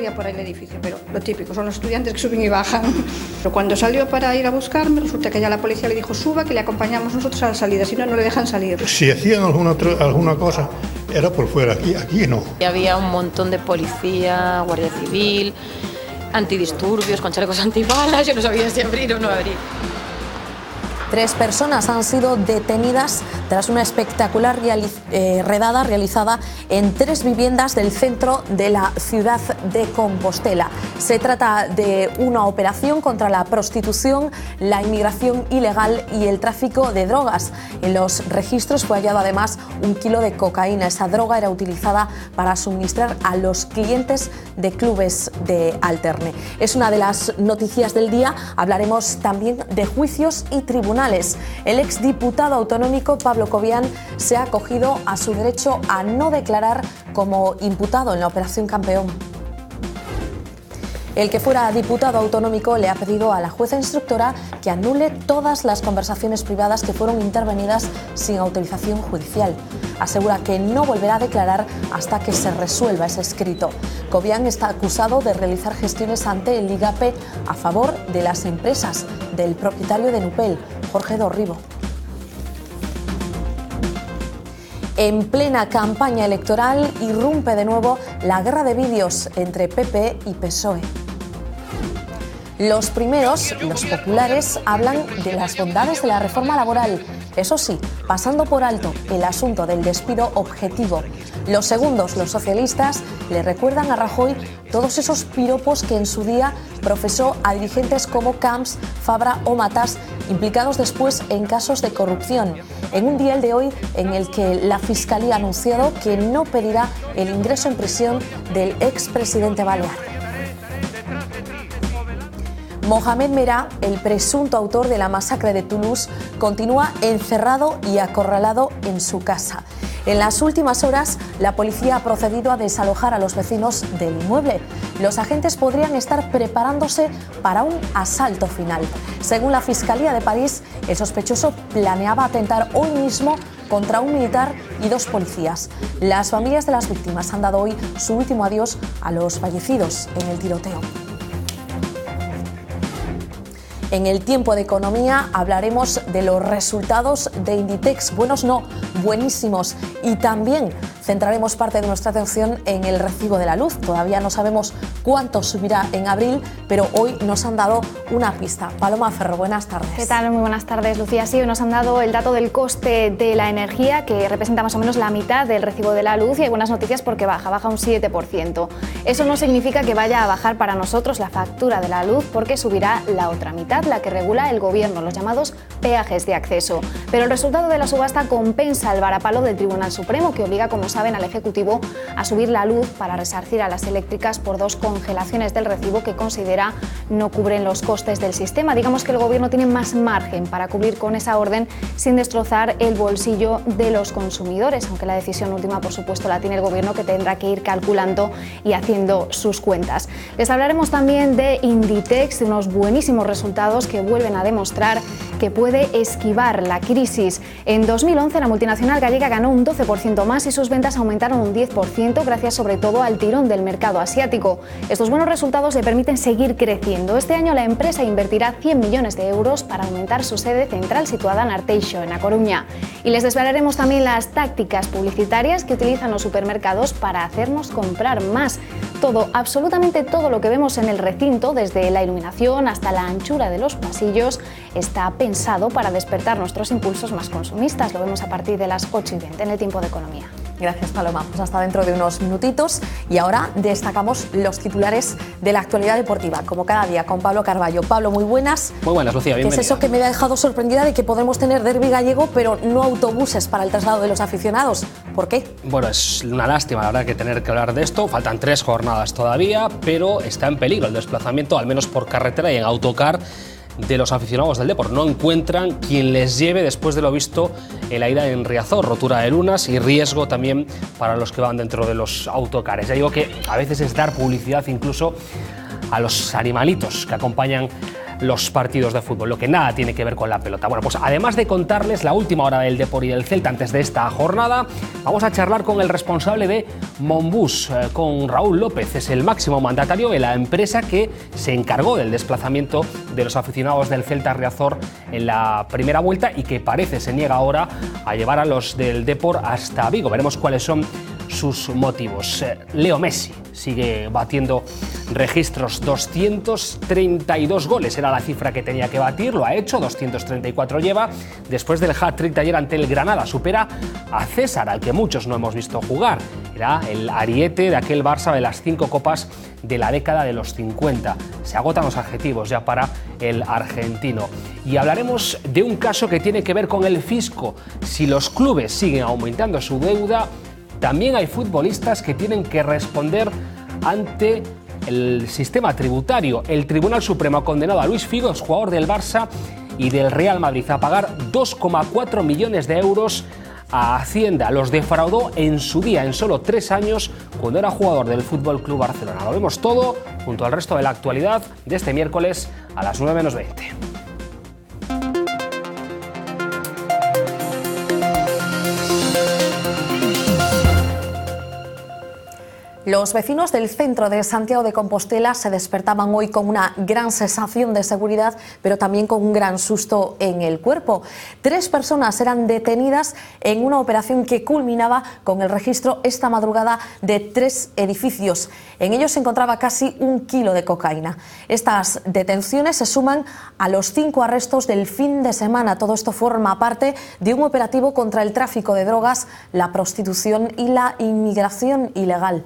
veía por ahí el edificio, pero lo típico, son los estudiantes que suben y bajan. Pero cuando salió para ir a buscarme, resulta que ya la policía le dijo suba, que le acompañamos nosotros a la salida, si no, no le dejan salir. Si hacían alguna cosa, era por fuera, aquí no. Y había un montón de policía, guardia civil, antidisturbios, con chalecos antibalas, yo no sabía si abrir o no abrir. 3 personas han sido detenidas tras una espectacular redada realizada en 3 viviendas del centro de la ciudad de Compostela. Se trata de una operación contra la prostitución, la inmigración ilegal y el tráfico de drogas. En los registros fue hallado además 1 kilo de cocaína. Esa droga era utilizada para suministrar a los clientes de clubes de alterne. Es una de las noticias del día. Hablaremos también de juicios y tribunales. El exdiputado autonómico Pablo Cobian se ha acogido a su derecho a no declarar como imputado en la Operación Campeón. El que fuera diputado autonómico le ha pedido a la jueza instructora que anule todas las conversaciones privadas que fueron intervenidas sin autorización judicial. Asegura que no volverá a declarar hasta que se resuelva ese escrito. Cobian está acusado de realizar gestiones ante el IGAPE a favor de las empresas del propietario de Nupel, Jorge Dorribo. En plena campaña electoral irrumpe de nuevo la guerra de vídeos entre PP y PSOE. Los primeros, los populares, hablan de las bondades de la reforma laboral. Eso sí, pasando por alto el asunto del despido objetivo. Los segundos, los socialistas, le recuerdan a Rajoy todos esos piropos que en su día profesó a dirigentes como Camps, Fabra o Matas, implicados después en casos de corrupción. En un día, el de hoy, en el que la Fiscalía ha anunciado que no pedirá el ingreso en prisión del expresidente balear. Mohamed Merah, el presunto autor de la masacre de Toulouse, continúa encerrado y acorralado en su casa. En las últimas horas, la policía ha procedido a desalojar a los vecinos del inmueble. Los agentes podrían estar preparándose para un asalto final. Según la Fiscalía de París, el sospechoso planeaba atentar hoy mismo contra un militar y 2 policías. Las familias de las víctimas han dado hoy su último adiós a los fallecidos en el tiroteo. En el tiempo de economía hablaremos de los resultados de Inditex, buenos no, buenísimos, y también centraremos parte de nuestra atención en el recibo de la luz. Todavía no sabemos cuánto subirá en abril, pero hoy nos han dado una pista. Paloma Ferro, buenas tardes. ¿Qué tal? Muy buenas tardes, Lucía. Sí, hoy nos han dado el dato del coste de la energía, que representa más o menos la mitad del recibo de la luz, y hay buenas noticias porque baja un 7%. Eso no significa que vaya a bajar para nosotros la factura de la luz, porque subirá la otra mitad, la que regula el gobierno, los llamados peajes de acceso. Pero el resultado de la subasta compensa el varapalo del Tribunal Supremo, que obliga, como saben, al Ejecutivo a subir la luz para resarcir a las eléctricas por 2 congelaciones del recibo que considera no cubren los costes del sistema. Digamos que el gobierno tiene más margen para cubrir con esa orden sin destrozar el bolsillo de los consumidores, aunque la decisión última, por supuesto, la tiene el gobierno, que tendrá que ir calculando y haciendo sus cuentas. Les hablaremos también de Inditex, de unos buenísimos resultados que vuelven a demostrar que puede esquivar la crisis. En 2011 la multinacional gallega ganó un 12% más y sus ventas aumentaron un 10% gracias sobre todo al tirón del mercado asiático. Estos buenos resultados le permiten seguir creciendo. Este año la empresa invertirá 100 millones de euros para aumentar su sede central situada en Arteixo, en A Coruña. Y les desvelaremos también las tácticas publicitarias que utilizan los supermercados para hacernos comprar más. Todo, absolutamente todo lo que vemos en el recinto, desde la iluminación hasta la anchura de los pasillos, está pensado para despertar nuestros impulsos más consumistas. Lo vemos a partir de las 8:20 en el tiempo de economía. Gracias, Paloma. Pues hasta dentro de unos minutitos. Y ahora destacamos los titulares de la actualidad deportiva, como cada día, con Pablo Carballo. Pablo, muy buenas. Muy buenas, Lucía, bienvenida. ¿Qué es eso que me ha dejado sorprendida de que podremos tener derbi gallego, pero no autobuses para el traslado de los aficionados? ¿Por qué? Bueno, es una lástima, la verdad, que tener que hablar de esto. Faltan 3 jornadas todavía, pero está en peligro el desplazamiento, al menos por carretera y en autocar, de los aficionados del Depor. No encuentran quien les lleve después de lo visto en la ida en Riazor, rotura de lunas y riesgo también para los que van dentro de los autocares. Ya digo que a veces es dar publicidad incluso a los animalitos que acompañan los partidos de fútbol, lo que nada tiene que ver con la pelota. Bueno, pues además de contarles la última hora del Depor y del Celta antes de esta jornada, vamos a charlar con el responsable de Monbus, con Raúl López. Es el máximo mandatario de la empresa que se encargó del desplazamiento de los aficionados del Celta Riazor en la primera vuelta y que parece se niega ahora a llevar a los del Depor hasta Vigo. Veremos cuáles son sus motivos. Leo Messi sigue batiendo registros, 232 goles era la cifra que tenía que batir, lo ha hecho, 234 lleva, después del hat-trick de ayer ante el Granada, supera a César, al que muchos no hemos visto jugar, era el ariete de aquel Barça de las 5 copas de la década de los 50. Se agotan los adjetivos ya para el argentino. Y hablaremos de un caso que tiene que ver con el fisco. Si los clubes siguen aumentando su deuda, también hay futbolistas que tienen que responder ante el sistema tributario. El Tribunal Supremo ha condenado a Luis Figo, jugador del Barça y del Real Madrid, a pagar 2,4 millones de euros a Hacienda. Los defraudó en su día, en solo 3 años, cuando era jugador del Fútbol Club Barcelona. Lo vemos todo junto al resto de la actualidad de este miércoles a las 9 menos 20. Los vecinos del centro de Santiago de Compostela se despertaban hoy con una gran sensación de seguridad, pero también con un gran susto en el cuerpo. 3 personas eran detenidas en una operación que culminaba con el registro esta madrugada de 3 edificios. En ellos se encontraba casi 1 kilo de cocaína. Estas detenciones se suman a los 5 arrestos del fin de semana. Todo esto forma parte de un operativo contra el tráfico de drogas, la prostitución y la inmigración ilegal.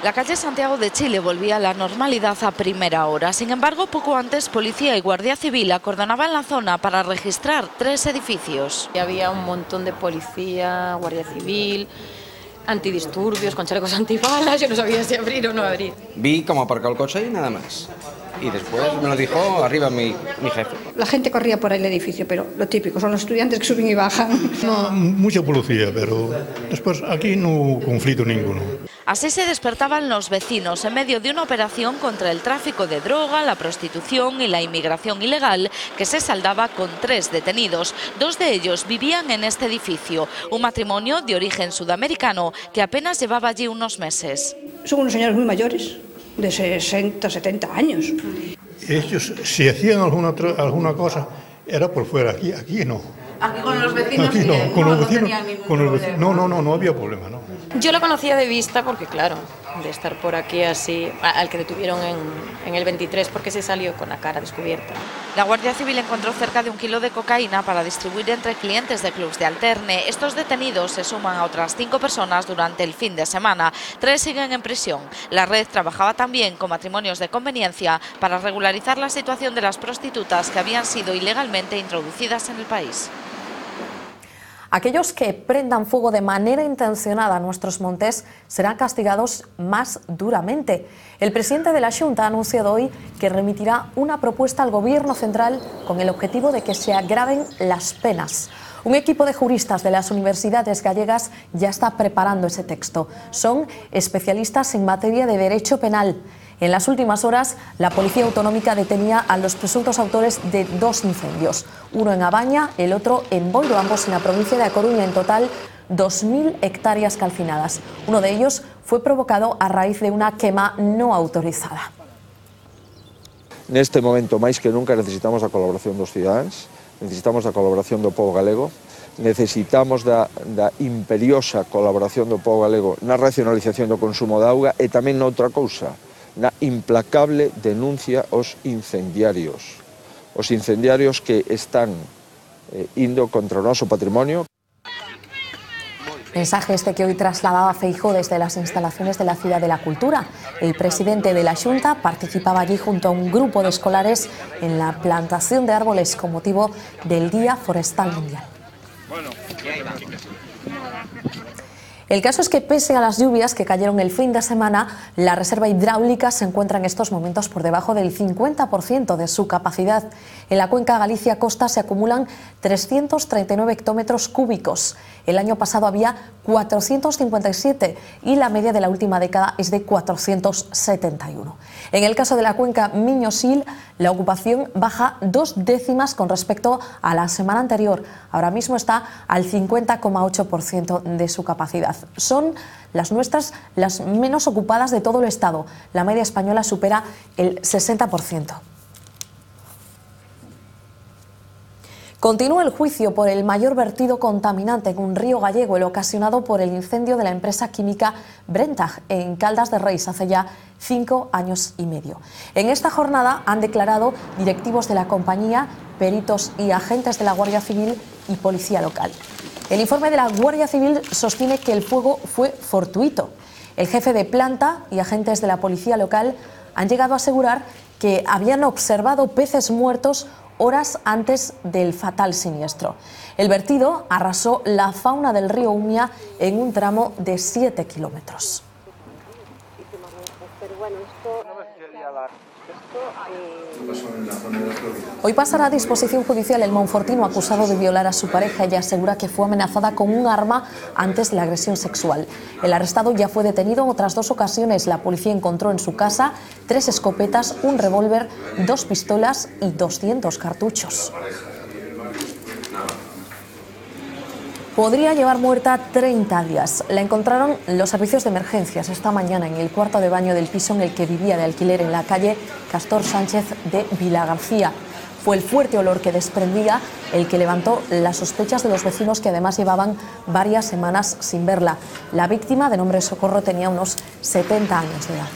La calle Santiago de Chile volvía a la normalidad a primera hora. Sin embargo, poco antes, policía y guardia civil acordonaban la zona para registrar 3 edificios. Y había un montón de policía, guardia civil, antidisturbios, con chalecos antibalas. Yo no sabía si abrir o no abrir. Vi cómo aparcó el coche y nada más. Y después me lo dijo arriba mi jefe. La gente corría por el edificio, pero lo típico, son los estudiantes que suben y bajan. No, mucha policía, pero después aquí no hubo conflicto ninguno. Así se despertaban los vecinos en medio de una operación contra el tráfico de droga, la prostitución y la inmigración ilegal que se saldaba con 3 detenidos. 2 de ellos vivían en este edificio, un matrimonio de origen sudamericano que apenas llevaba allí unos meses. Son unos señores muy mayores, de 60, 70 años. Ellos, si hacían alguna cosa, era por fuera, aquí no. Aquí con los vecinos, aquí no, con los vecinos, no había problema, no. Yo lo conocía de vista porque, claro, de estar por aquí así, al que detuvieron en el 23 porque se salió con la cara descubierta. La Guardia Civil encontró cerca de 1 kilo de cocaína para distribuir entre clientes de clubs de alterne. Estos detenidos se suman a otras 5 personas durante el fin de semana. 3 siguen en prisión. La red trabajaba también con matrimonios de conveniencia para regularizar la situación de las prostitutas que habían sido ilegalmente introducidas en el país. Aquellos que prendan fuego de manera intencionada a nuestros montes serán castigados más duramente. El presidente de la Xunta ha anunciado hoy que remitirá una propuesta al Gobierno central con el objetivo de que se agraven las penas. Un equipo de juristas de las universidades gallegas ya está preparando ese texto. Son especialistas en materia de derecho penal. En las últimas horas, la Policía Autonómica detenía a los presuntos autores de 2 incendios, uno en Abaña, el otro en Boiro, ambos en la provincia de A Coruña. En total, 2.000 hectáreas calcinadas. Uno de ellos fue provocado a raíz de una quema no autorizada. Neste momento, máis que nunca, necesitamos a colaboración dos cidadáns, necesitamos a colaboración do povo galego, necesitamos da imperiosa colaboración do povo galego na racionalización do consumo de auga e tamén noutra cousa, na implacable denuncia aos incendiarios que están indo contra o noso patrimonio. Mensaje este que hoy trasladaba Feijóo desde las instalaciones de la Ciudad de la Cultura. El presidente de la Xunta participaba allí junto a un grupo de escolares en la plantación de árboles con motivo del Día Forestal Mundial. El caso es que pese a las lluvias que cayeron el fin de semana, la reserva hidráulica se encuentra en estos momentos por debajo del 50% de su capacidad. En la cuenca Galicia-Costa se acumulan 339 hectómetros cúbicos. El año pasado había 457 y la media de la última década es de 471. En el caso de la cuenca Miño-Sil, La ocupación baja 2 décimas con respecto a la semana anterior. Ahora mismo está al 50,8% de su capacidad. Son las nuestras las menos ocupadas de todo el Estado. La media española supera el 60%. Continúa el juicio por el mayor vertido contaminante en un río gallego, el ocasionado por el incendio de la empresa química Brenntag en Caldas de Reis hace ya 5 años y medio. En esta jornada han declarado directivos de la compañía, peritos y agentes de la Guardia Civil y Policía Local. El informe de la Guardia Civil sostiene que el fuego fue fortuito. El jefe de planta y agentes de la Policía Local han llegado a asegurar que habían observado peces muertos horas antes del fatal siniestro. El vertido arrasó la fauna del río Umia en un tramo de 7 kilómetros. Hoy pasará a disposición judicial el monfortino acusado de violar a su pareja. Ella asegura que fue amenazada con un arma antes de la agresión sexual. El arrestado ya fue detenido en otras 2 ocasiones. La policía encontró en su casa 3 escopetas, un revólver, 2 pistolas y 200 cartuchos. Podría llevar muerta 30 días. La encontraron los servicios de emergencias esta mañana en el cuarto de baño del piso en el que vivía de alquiler en la calle Castor Sánchez de Vilagarcía. Fue el fuerte olor que desprendía el que levantó las sospechas de los vecinos, que además llevaban varias semanas sin verla. La víctima, de nombre Socorro, tenía unos 70 años de edad.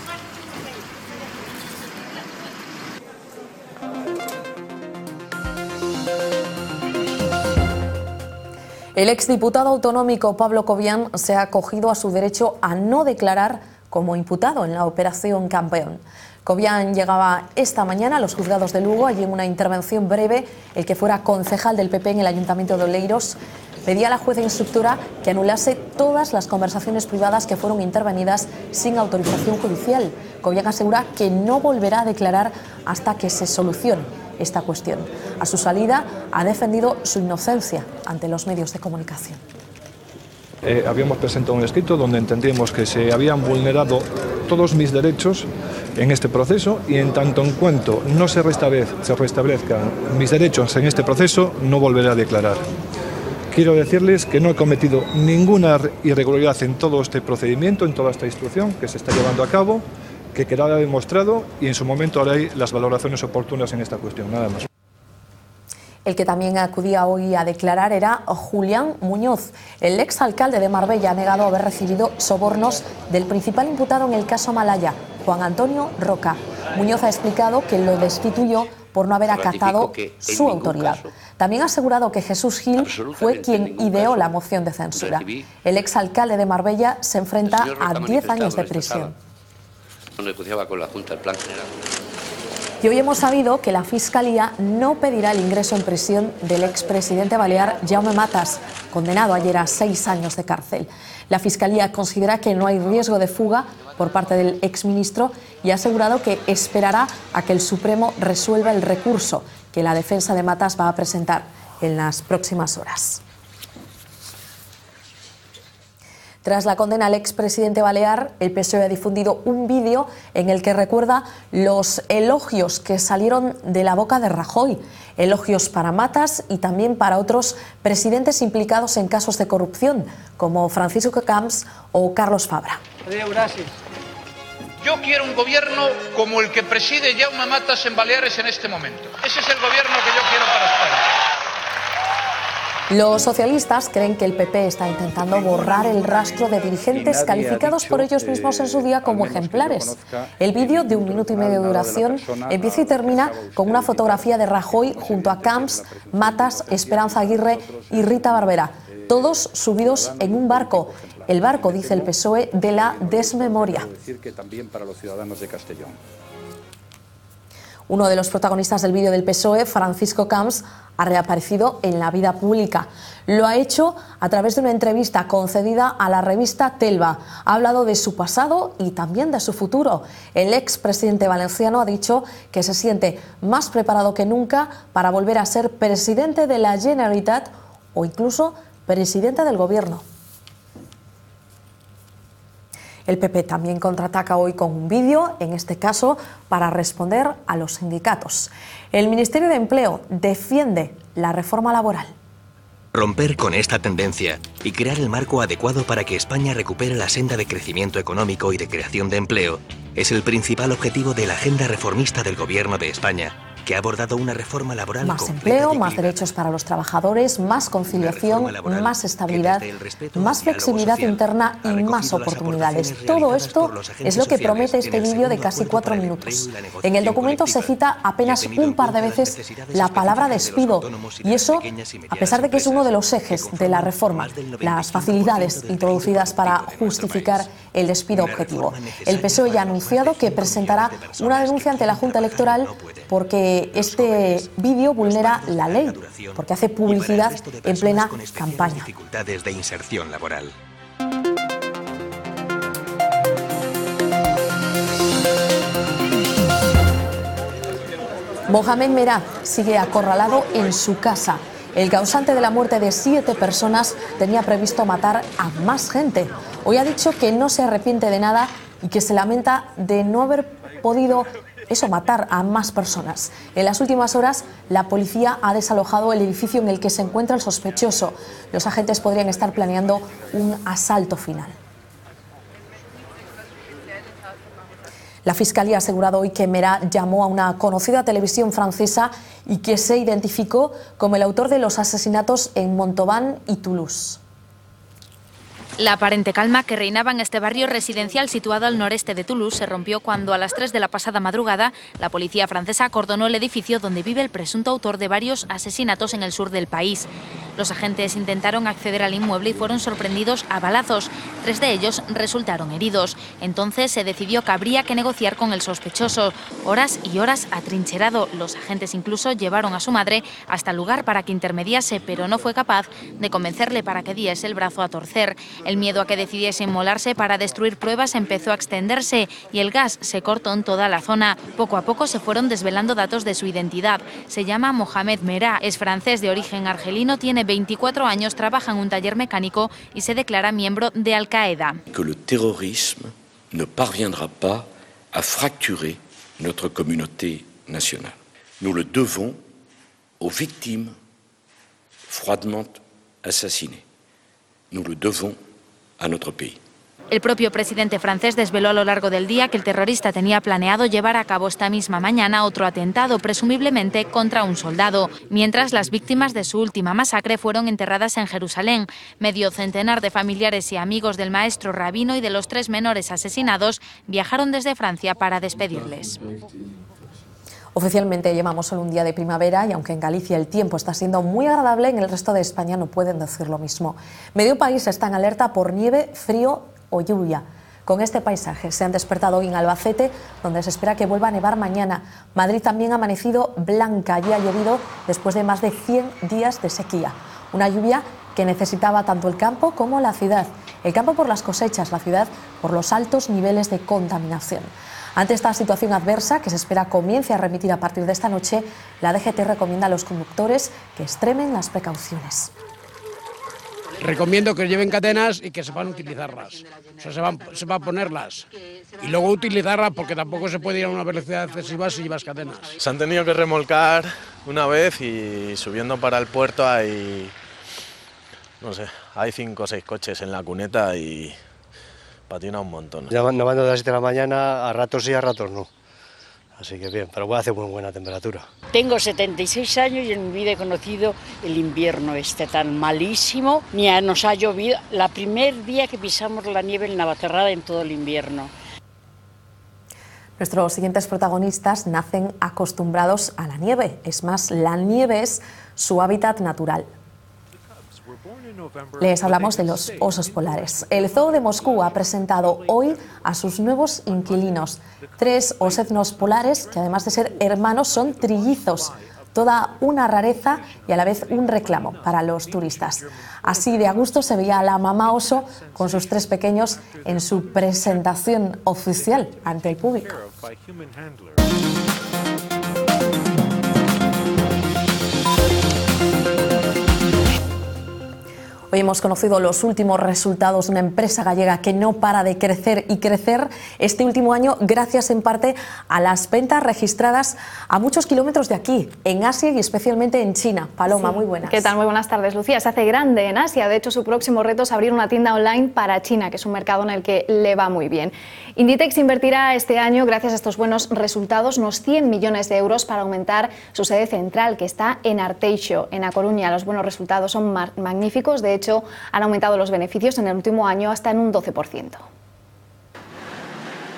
El exdiputado autonómico Pablo Cobian se ha acogido a su derecho a no declarar como imputado en la Operación Campeón. Cobian llegaba esta mañana a los juzgados de Lugo. Allí, en una intervención breve, el que fuera concejal del PP en el Ayuntamiento de Oleiros pedía a la jueza instructora que anulase todas las conversaciones privadas que fueron intervenidas sin autorización judicial. Cobian asegura que no volverá a declarar hasta que se solucione esta cuestión. A su salida ha defendido su inocencia ante los medios de comunicación. Habíamos presentado un escrito donde entendíamos que se habían vulnerado todos mis derechos en este proceso, y en tanto en cuanto no se restablezcan mis derechos en este proceso, no volveré a declarar. Quiero decirles que no he cometido ninguna irregularidad en todo este procedimiento, en toda esta instrucción que se está llevando a cabo, que quedará demostrado, y en su momento haré las valoraciones oportunas en esta cuestión, nada más. El que también acudía hoy a declarar era Julián Muñoz. El exalcalde de Marbella ha negado haber recibido sobornos del principal imputado en el caso Malaya, Juan Antonio Roca. Muñoz ha explicado que lo destituyó por no haber acatado su autoridad. También ha asegurado que Jesús Gil fue quien ideó la moción de censura. El exalcalde de Marbella se enfrenta a 10 años de prisión. Negociaba con la Junta del Plan General. Y hoy hemos sabido que la Fiscalía no pedirá el ingreso en prisión del expresidente balear Jaume Matas, condenado ayer a 6 años de cárcel. La Fiscalía considera que no hay riesgo de fuga por parte del exministro y ha asegurado que esperará a que el Supremo resuelva el recurso que la defensa de Matas va a presentar en las próximas horas. Tras la condena al expresidente balear, el PSOE ha difundido un vídeo en el que recuerda los elogios que salieron de la boca de Rajoy. Elogios para Matas y también para otros presidentes implicados en casos de corrupción, como Francisco Camps o Carlos Fabra. Yo quiero un gobierno como el que preside Jaume Matas en Baleares en este momento. Ese es el gobierno que yo quiero para España. Los socialistas creen que el PP está intentando borrar el rastro de dirigentes calificados por ellos mismos en su día como ejemplares. El vídeo, de 1 minuto y medio de duración, empieza y termina con una fotografía de Rajoy junto a Camps, Matas, Esperanza Aguirre y Rita Barberá, todos subidos en un barco. El barco, dice el PSOE, de la desmemoria. Uno de los protagonistas del vídeo del PSOE, Francisco Camps, ha reaparecido en la vida pública. Lo ha hecho a través de una entrevista concedida a la revista Telva. Ha hablado de su pasado y también de su futuro. El expresidente valenciano ha dicho que se siente más preparado que nunca para volver a ser presidente de la Generalitat o incluso presidente del gobierno. El PP también contraataca hoy con un vídeo, en este caso para responder a los sindicatos. El Ministerio de Empleo defiende la reforma laboral. Romper con esta tendencia y crear el marco adecuado para que España recupere la senda de crecimiento económico y de creación de empleo es el principal objetivo de la agenda reformista del Gobierno de España, que ha abordado una reforma laboral más empleo, más derechos para los trabajadores, más conciliación, más estabilidad, más flexibilidad interna y más oportunidades. Todo esto es lo que promete este vídeo de casi 4 minutos. En el documento se cita apenas un par de veces la palabra despido, y eso a pesar de que es uno de los ejes de la reforma, las facilidades introducidas para justificar el despido objetivo. El PSOE ya ha anunciado que presentará una denuncia ante la Junta Electoral porque este vídeo vulnera la ley, porque hace publicidad en plena campaña. Dificultades de inserción laboral. Mohamed Merah sigue acorralado en su casa. El causante de la muerte de 7 personas tenía previsto matar a más gente. Hoy ha dicho que no se arrepiente de nada y que se lamenta de no haber podido matar a más personas. En las últimas horas, la policía ha desalojado el edificio en el que se encuentra el sospechoso. Los agentes podrían estar planeando un asalto final. La Fiscalía ha asegurado hoy que Merah llamó a una conocida televisión francesa y que se identificó como el autor de los asesinatos en Montauban y Toulouse. La aparente calma que reinaba en este barrio residencial situado al noreste de Toulouse se rompió cuando a las 3 de la pasada madrugada la policía francesa acordonó el edificio donde vive el presunto autor de varios asesinatos en el sur del país. Los agentes intentaron acceder al inmueble y fueron sorprendidos a balazos. 3 de ellos resultaron heridos. Entonces se decidió que habría que negociar con el sospechoso. Horas y horas atrincherado. Los agentes incluso llevaron a su madre hasta el lugar para que intermediase, pero no fue capaz de convencerle para que diese el brazo a torcer. El miedo a que decidiese inmolarse para destruir pruebas empezó a extenderse y el gas se cortó en toda la zona. Poco a poco se fueron desvelando datos de su identidad. Se llama Mohamed Merah, es francés de origen argelino, tiene 24 años, trabaja en un taller mecánico y se declara miembro de Al-Qaeda. Que el terrorisme ne parviendra pas a fracturer notre communauté nationale. Nous le devons aux victimes froidement assassinées. Nous le devons a nuestro país. El propio presidente francés desveló a lo largo del día que el terrorista tenía planeado llevar a cabo esta misma mañana otro atentado, presumiblemente contra un soldado, mientras las víctimas de su última masacre fueron enterradas en Jerusalén. Medio centenar de familiares y amigos del maestro rabino y de los 3 menores asesinados viajaron desde Francia para despedirles. Oficialmente llevamos solo un día de primavera y aunque en Galicia el tiempo está siendo muy agradable, en el resto de España no pueden decir lo mismo. Medio país está en alerta por nieve, frío o lluvia. Con este paisaje se han despertado hoy en Albacete, donde se espera que vuelva a nevar mañana. Madrid también ha amanecido blanca y ha llovido después de más de 100 días de sequía. Una lluvia que necesitaba tanto el campo como la ciudad. El campo por las cosechas, la ciudad por los altos niveles de contaminación. Ante esta situación adversa, que se espera comience a remitir a partir de esta noche, la DGT recomienda a los conductores que extremen las precauciones. Recomiendo que lleven cadenas y que sepan utilizarlas. O sea, sepan ponerlas y luego utilizarlas, porque tampoco se puede ir a una velocidad excesiva si llevas cadenas. Se han tenido que remolcar una vez y subiendo para el puerto hay 5 o 6 coches en la cuneta y patina un montón. Nevando de las 7 de la mañana, a ratos sí, a ratos no. Así que bien, pero hace muy buena temperatura. Tengo 76 años y en mi vida he conocido el invierno tan malísimo, ni nos ha llovido. La primer día que pisamos la nieve en Navacerrada en todo el invierno. Nuestros siguientes protagonistas nacen acostumbrados a la nieve. Es más, la nieve es su hábitat natural. Les hablamos de los osos polares. El Zoo de Moscú ha presentado hoy a sus nuevos inquilinos. 3 osetnos polares que además de ser hermanos son trillizos. Toda una rareza y a la vez un reclamo para los turistas. Así de a gusto se veía a la mamá oso con sus 3 pequeños en su presentación oficial ante el público. Hoy hemos conocido los últimos resultados de una empresa gallega que no para de crecer y crecer este último año gracias en parte a las ventas registradas a muchos kilómetros de aquí, en Asia y especialmente en China. Paloma, Sí. muy buenas. ¿Qué tal? Muy buenas tardes, Lucía. Se hace grande en Asia. De hecho, su próximo reto es abrir una tienda online para China, que es un mercado en el que le va muy bien. Inditex invertirá este año, gracias a estos buenos resultados, unos 100 millones de euros para aumentar su sede central, que está en Arteixo, en A Coruña. Los buenos resultados son magníficos. De hecho, han aumentado los beneficios en el último año hasta en un 12%.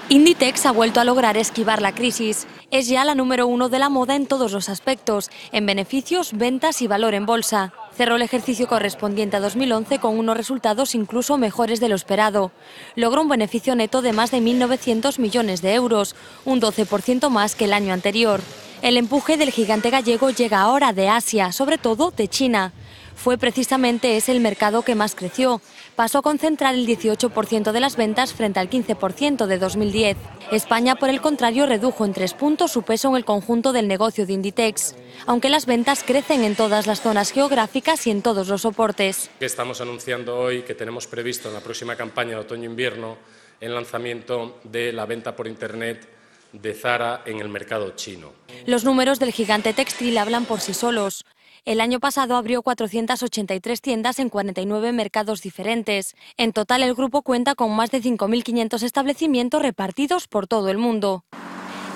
Inditex ha vuelto a lograr esquivar la crisis. Es ya la número 1 de la moda en todos los aspectos, en beneficios, ventas y valor en bolsa. Cerró el ejercicio correspondiente a 2011 con unos resultados incluso mejores de lo esperado. Logró un beneficio neto de más de 1.900 millones de euros, un 12% más que el año anterior. El empuje del gigante gallego llega ahora de Asia, sobre todo de China. Fue precisamente ese el mercado que más creció. Pasó a concentrar el 18% de las ventas frente al 15% de 2010. España, por el contrario, redujo en 3 puntos su peso en el conjunto del negocio de Inditex, aunque las ventas crecen en todas las zonas geográficas y en todos los soportes. Estamos anunciando hoy que tenemos previsto en la próxima campaña de otoño-invierno el lanzamiento de la venta por Internet de Zara en el mercado chino. Los números del gigante textil hablan por sí solos. El año pasado abrió 483 tiendas en 49 mercados diferentes. En total, el grupo cuenta con más de 5.500 establecimientos repartidos por todo el mundo.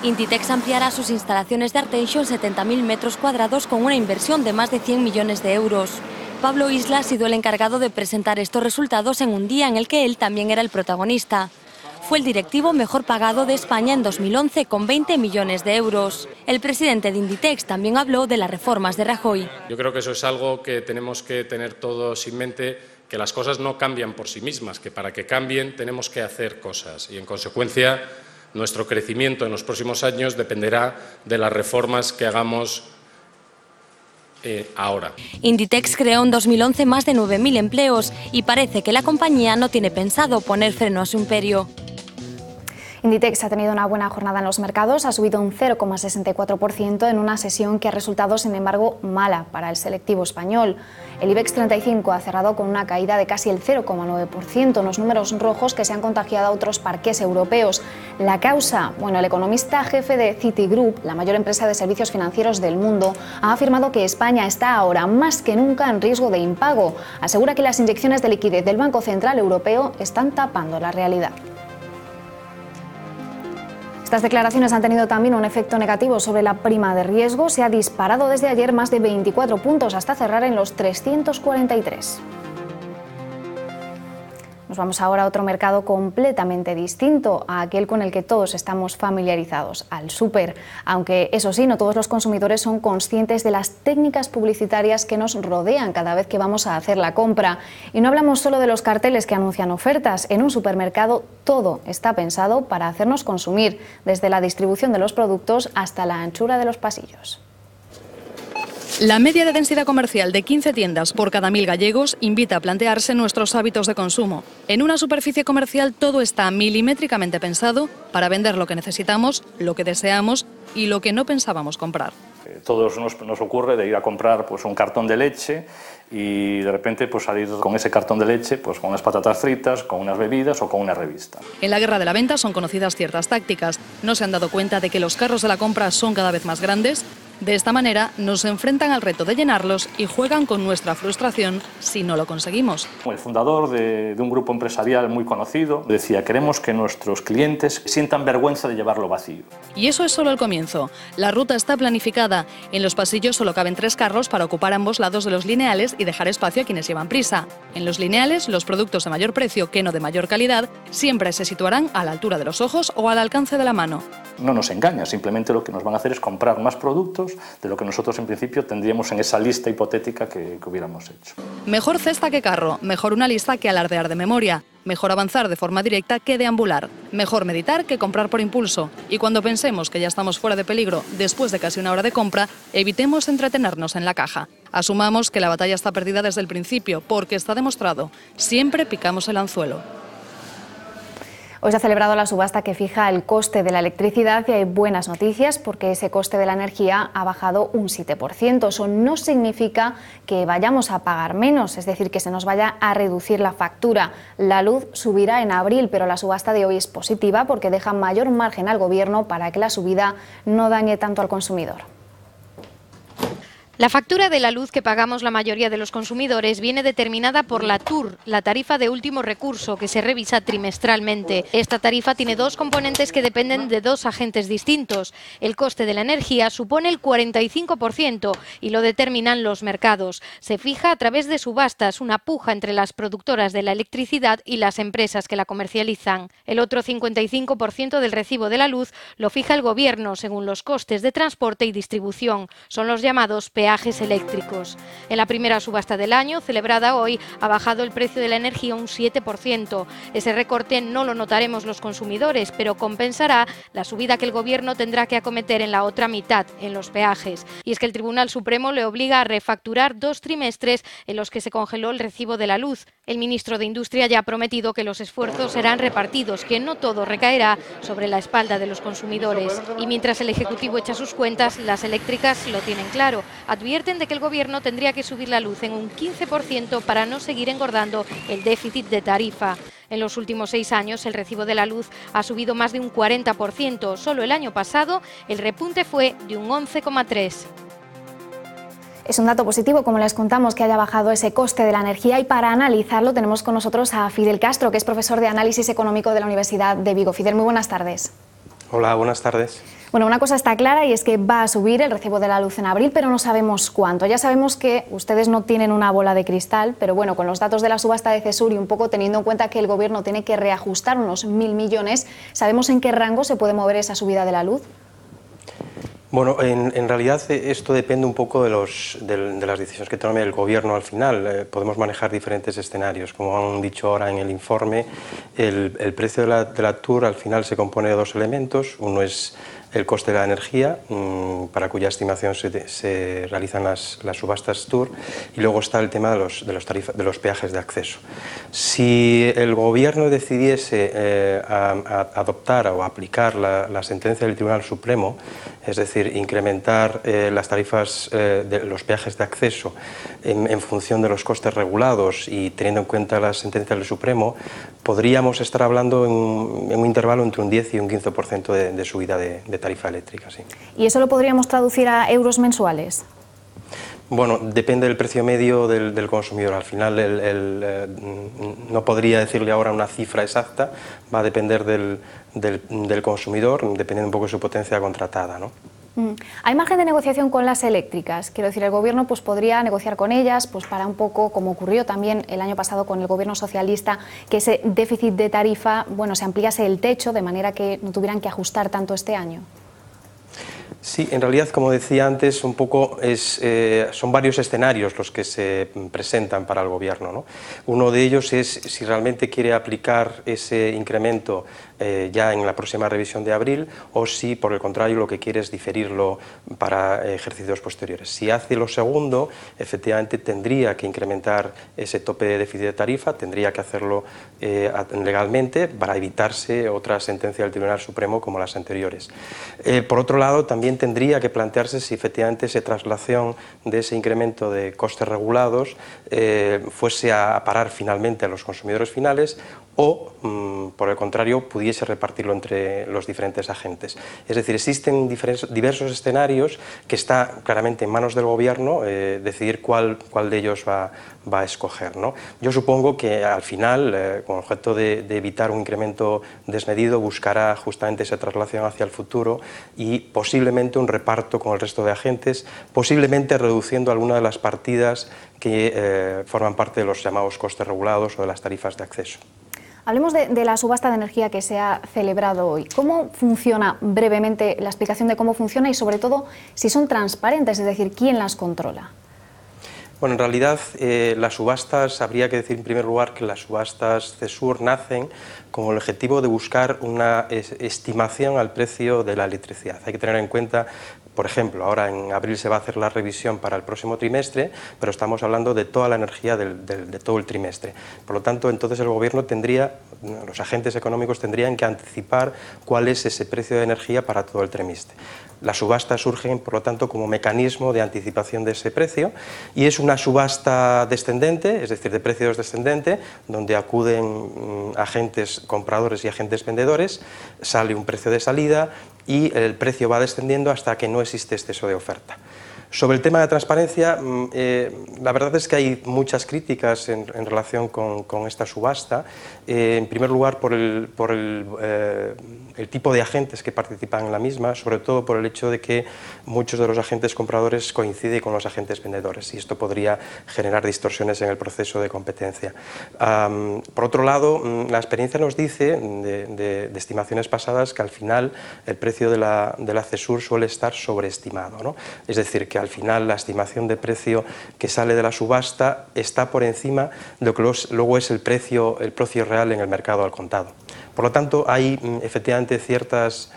Inditex ampliará sus instalaciones de Arteixo en 70.000 metros cuadrados con una inversión de más de 100 millones de euros. Pablo Isla ha sido el encargado de presentar estos resultados en un día en el que él también era el protagonista. Fue el directivo mejor pagado de España en 2011 con 20 millones de euros. El presidente de Inditex también habló de las reformas de Rajoy. Yo creo que eso es algo que tenemos que tener todos en mente, que las cosas no cambian por sí mismas, que para que cambien tenemos que hacer cosas y en consecuencia nuestro crecimiento en los próximos años dependerá de las reformas que hagamos ahora. Inditex creó en 2011 más de 9.000 empleos y parece que la compañía no tiene pensado poner freno a su imperio. Inditex ha tenido una buena jornada en los mercados, ha subido un 0,64% en una sesión que ha resultado, sin embargo, mala para el selectivo español. El IBEX 35 ha cerrado con una caída de casi el 0,9%, unos números rojos que se han contagiado a otros parques europeos. La causa, bueno, el economista jefe de Citigroup, la mayor empresa de servicios financieros del mundo, ha afirmado que España está ahora más que nunca en riesgo de impago. Asegura que las inyecciones de liquidez del Banco Central Europeo están tapando la realidad. Estas declaraciones han tenido también un efecto negativo sobre la prima de riesgo. Se ha disparado desde ayer más de 24 puntos hasta cerrar en los 343. Nos vamos ahora a otro mercado completamente distinto a aquel con el que todos estamos familiarizados, al súper. Aunque eso sí, no todos los consumidores son conscientes de las técnicas publicitarias que nos rodean cada vez que vamos a hacer la compra. Y no hablamos solo de los carteles que anuncian ofertas. En un supermercado todo está pensado para hacernos consumir, desde la distribución de los productos hasta la anchura de los pasillos. La media de densidad comercial de 15 tiendas por cada 1.000 gallegos invita a plantearse nuestros hábitos de consumo. En una superficie comercial todo está milimétricamente pensado para vender lo que necesitamos, lo que deseamos y lo que no pensábamos comprar. Todos nos ocurre de ir a comprar pues, un cartón de leche y de repente pues, salir con ese cartón de leche pues, con unas patatas fritas, con unas bebidas o con una revista. En la guerra de la venta son conocidas ciertas tácticas. No se han dado cuenta de que los carros de la compra son cada vez más grandes. De esta manera nos enfrentan al reto de llenarlos y juegan con nuestra frustración si no lo conseguimos. El fundador de un grupo empresarial muy conocido decía: queremos que nuestros clientes sientan vergüenza de llevarlo vacío. Y eso es solo el comienzo. La ruta está planificada. En los pasillos solo caben 3 carros para ocupar ambos lados de los lineales y dejar espacio a quienes llevan prisa. En los lineales, los productos de mayor precio que no de mayor calidad siempre se situarán a la altura de los ojos o al alcance de la mano. No nos engaña, simplemente lo que nos van a hacer es comprar más productos de lo que nosotros en principio tendríamos en esa lista hipotética que hubiéramos hecho. Mejor cesta que carro, mejor una lista que alardear de memoria, mejor avanzar de forma directa que deambular, mejor meditar que comprar por impulso. Y cuando pensemos que ya estamos fuera de peligro después de casi una hora de compra, evitemos entretenernos en la caja. Asumamos que la batalla está perdida desde el principio, porque está demostrado, siempre picamos el anzuelo. Hoy se ha celebrado la subasta que fija el coste de la electricidad y hay buenas noticias porque ese coste de la energía ha bajado un 7%. Eso no significa que vayamos a pagar menos, es decir, que se nos vaya a reducir la factura. La luz subirá en abril, pero la subasta de hoy es positiva porque deja mayor margen al Gobierno para que la subida no dañe tanto al consumidor. La factura de la luz que pagamos la mayoría de los consumidores viene determinada por la TUR, la tarifa de último recurso, que se revisa trimestralmente. Esta tarifa tiene dos componentes que dependen de dos agentes distintos. El coste de la energía supone el 45% y lo determinan los mercados. Se fija a través de subastas, una puja entre las productoras de la electricidad y las empresas que la comercializan. El otro 55% del recibo de la luz lo fija el Gobierno según los costes de transporte y distribución. Son los llamados peajes eléctricos. En la primera subasta del año, celebrada hoy, ha bajado el precio de la energía un 7%. Ese recorte no lo notaremos los consumidores, pero compensará la subida que el Gobierno tendrá que acometer en la otra mitad, en los peajes. Y es que el Tribunal Supremo le obliga a refacturar 2 trimestres en los que se congeló el recibo de la luz. El ministro de Industria ya ha prometido que los esfuerzos serán repartidos, que no todo recaerá sobre la espalda de los consumidores. Y mientras el Ejecutivo echa sus cuentas, las eléctricas lo tienen claro. Advierten de que el Gobierno tendría que subir la luz en un 15% para no seguir engordando el déficit de tarifa. En los últimos 6 años, el recibo de la luz ha subido más de un 40%. Solo el año pasado, el repunte fue de un 11,3%. Es un dato positivo, como les contamos, que haya bajado ese coste de la energía, y para analizarlo tenemos con nosotros a Fidel Castro, que es profesor de Análisis Económico de la Universidad de Vigo. Fidel, muy buenas tardes. Hola, buenas tardes. Bueno, una cosa está clara y es que va a subir el recibo de la luz en abril, pero no sabemos cuánto. Ya sabemos que ustedes no tienen una bola de cristal, pero bueno, con los datos de la subasta de CESUR y un poco teniendo en cuenta que el Gobierno tiene que reajustar unos 1.000 millones, ¿sabemos en qué rango se puede mover esa subida de la luz? Bueno, en realidad esto depende un poco de las decisiones que tome el Gobierno al final. Podemos manejar diferentes escenarios. Como han dicho ahora en el informe, el precio de la TUR al final se compone de 2 elementos. Uno es el coste de la energía, para cuya estimación se realizan las subastas TUR, y luego está el tema de los peajes de acceso. Si el Gobierno decidiese adoptar o aplicar la sentencia del Tribunal Supremo, es decir, incrementar las tarifas de los peajes de acceso en función de los costes regulados y teniendo en cuenta la sentencia del Supremo, podríamos estar hablando en un intervalo entre un 10 y un 15% de subida de tarifa eléctrica. Sí. ¿Y eso lo podríamos traducir a euros mensuales? Bueno, depende del precio medio del consumidor. Al final no podría decirle ahora una cifra exacta, va a depender del consumidor, dependiendo un poco de su potencia contratada, ¿no? ¿Hay margen de negociación con las eléctricas? Quiero decir, el Gobierno pues, podría negociar con ellas pues, para un poco, como ocurrió también el año pasado con el Gobierno socialista, que ese déficit de tarifa, bueno, se ampliase el techo de manera que no tuvieran que ajustar tanto este año. Sí, en realidad, como decía antes, un poco son varios escenarios los que se presentan para el Gobierno, ¿no? Uno de ellos es si realmente quiere aplicar ese incremento ya en la próxima revisión de abril, o si por el contrario lo que quiere es diferirlo para ejercicios posteriores. Si hace lo segundo, efectivamente tendría que incrementar ese tope de déficit de tarifa, tendría que hacerlo legalmente para evitarse otra sentencia del Tribunal Supremo como las anteriores. Por otro lado, también tendría que plantearse si efectivamente esa traslación de ese incremento de costes regulados fuese a parar finalmente a los consumidores finales, o, por el contrario, pudiese repartirlo entre los diferentes agentes. Es decir, existen diversos escenarios que está claramente en manos del Gobierno decidir cuál de ellos va a escoger, ¿no? Yo supongo que al final, con objeto de evitar un incremento desmedido, buscará justamente esa traslación hacia el futuro y posiblemente un reparto con el resto de agentes, posiblemente reduciendo alguna de las partidas que forman parte de los llamados costes regulados o de las tarifas de acceso. Hablemos de la subasta de energía que se ha celebrado hoy. ¿Cómo funciona brevemente la explicación de cómo funciona y sobre todo si son transparentes, es decir, quién las controla? Bueno, en realidad las subastas, habría que decir en primer lugar que las subastas CESUR nacen con el objetivo de buscar una estimación al precio de la electricidad. Hay que tener en cuenta Por ejemplo, ahora en abril se va a hacer la revisión para el próximo trimestre, pero estamos hablando de toda la energía de todo el trimestre. Por lo tanto, entonces el Gobierno tendría, los agentes económicos tendrían que anticipar cuál es ese precio de energía para todo el trimestre. Las subastas surgen, por lo tanto, como mecanismo de anticipación de ese precio, y es una subasta descendente, es decir, de precios descendente, donde acuden agentes compradores y agentes vendedores, sale un precio de salida y el precio va descendiendo hasta que no existe exceso de oferta. Sobre el tema de transparencia, la verdad es que hay muchas críticas en relación con esta subasta. En primer lugar, por el tipo de agentes que participan en la misma, sobre todo por el hecho de que muchos de los agentes compradores coinciden con los agentes vendedores, y esto podría generar distorsiones en el proceso de competencia. Por otro lado, la experiencia nos dice, de estimaciones pasadas, que al final el precio de la CESUR suele estar sobreestimado, ¿no? Es decir, que al final la estimación de precio que sale de la subasta está por encima de lo que luego es el precio real en el mercado al contado. Por lo tanto, hay efectivamente ciertas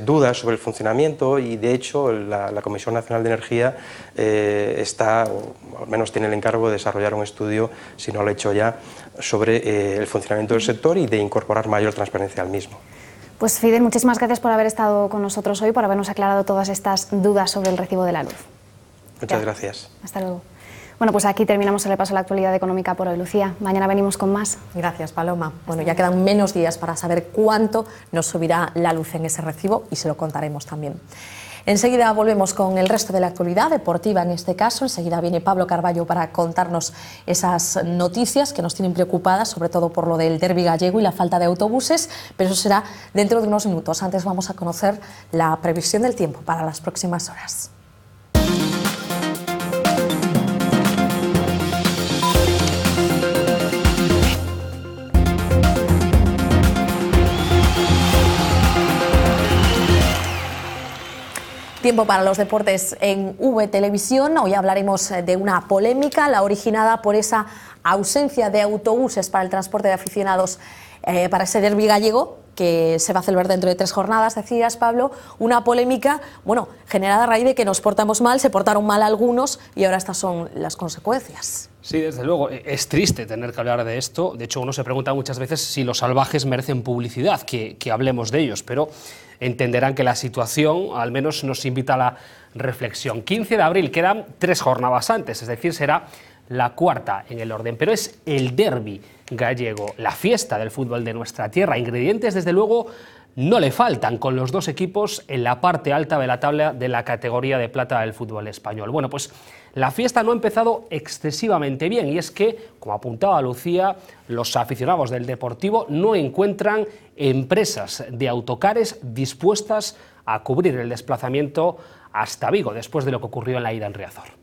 dudas sobre el funcionamiento, y de hecho la Comisión Nacional de Energía está, o al menos tiene el encargo de desarrollar un estudio, si no lo ha hecho ya, sobre el funcionamiento del sector y de incorporar mayor transparencia al mismo. Pues Fidel, muchísimas gracias por haber estado con nosotros hoy, por habernos aclarado todas estas dudas sobre el recibo de la luz. Muchas gracias. Hasta luego. Bueno, pues aquí terminamos el repaso a la actualidad económica por hoy, Lucía. Mañana venimos con más. Gracias, Paloma. Bueno, ya quedan menos días para saber cuánto nos subirá la luz en ese recibo, y se lo contaremos también. Enseguida volvemos con el resto de la actualidad deportiva, en este caso. Enseguida viene Pablo Carballo para contarnos esas noticias que nos tienen preocupadas, sobre todo por lo del derbi gallego y la falta de autobuses, pero eso será dentro de unos minutos. Antes vamos a conocer la previsión del tiempo para las próximas horas. Tiempo para los deportes en V Televisión. Hoy hablaremos de una polémica, la originada por esa ausencia de autobuses para el transporte de aficionados para ese derbi gallego, que se va a celebrar dentro de 3 jornadas, decías, Pablo. Una polémica, bueno, generada a raíz de que nos portamos mal, se portaron mal algunos, y ahora estas son las consecuencias. Sí, desde luego, es triste tener que hablar de esto. De hecho, uno se pregunta muchas veces si los salvajes merecen publicidad, que hablemos de ellos, pero entenderán que la situación al menos nos invita a la reflexión. 15 de abril, quedan 3 jornadas antes, es decir, será la 4ª en el orden, pero es el derbi gallego, la fiesta del fútbol de nuestra tierra. Ingredientes, desde luego, no le faltan, con los 2 equipos en la parte alta de la tabla de la categoría de plata del fútbol español. Bueno, pues la fiesta no ha empezado excesivamente bien, y es que, como apuntaba Lucía, los aficionados del Deportivo no encuentran empresas de autocares dispuestas a cubrir el desplazamiento hasta Vigo, después de lo que ocurrió en la ida en Riazor.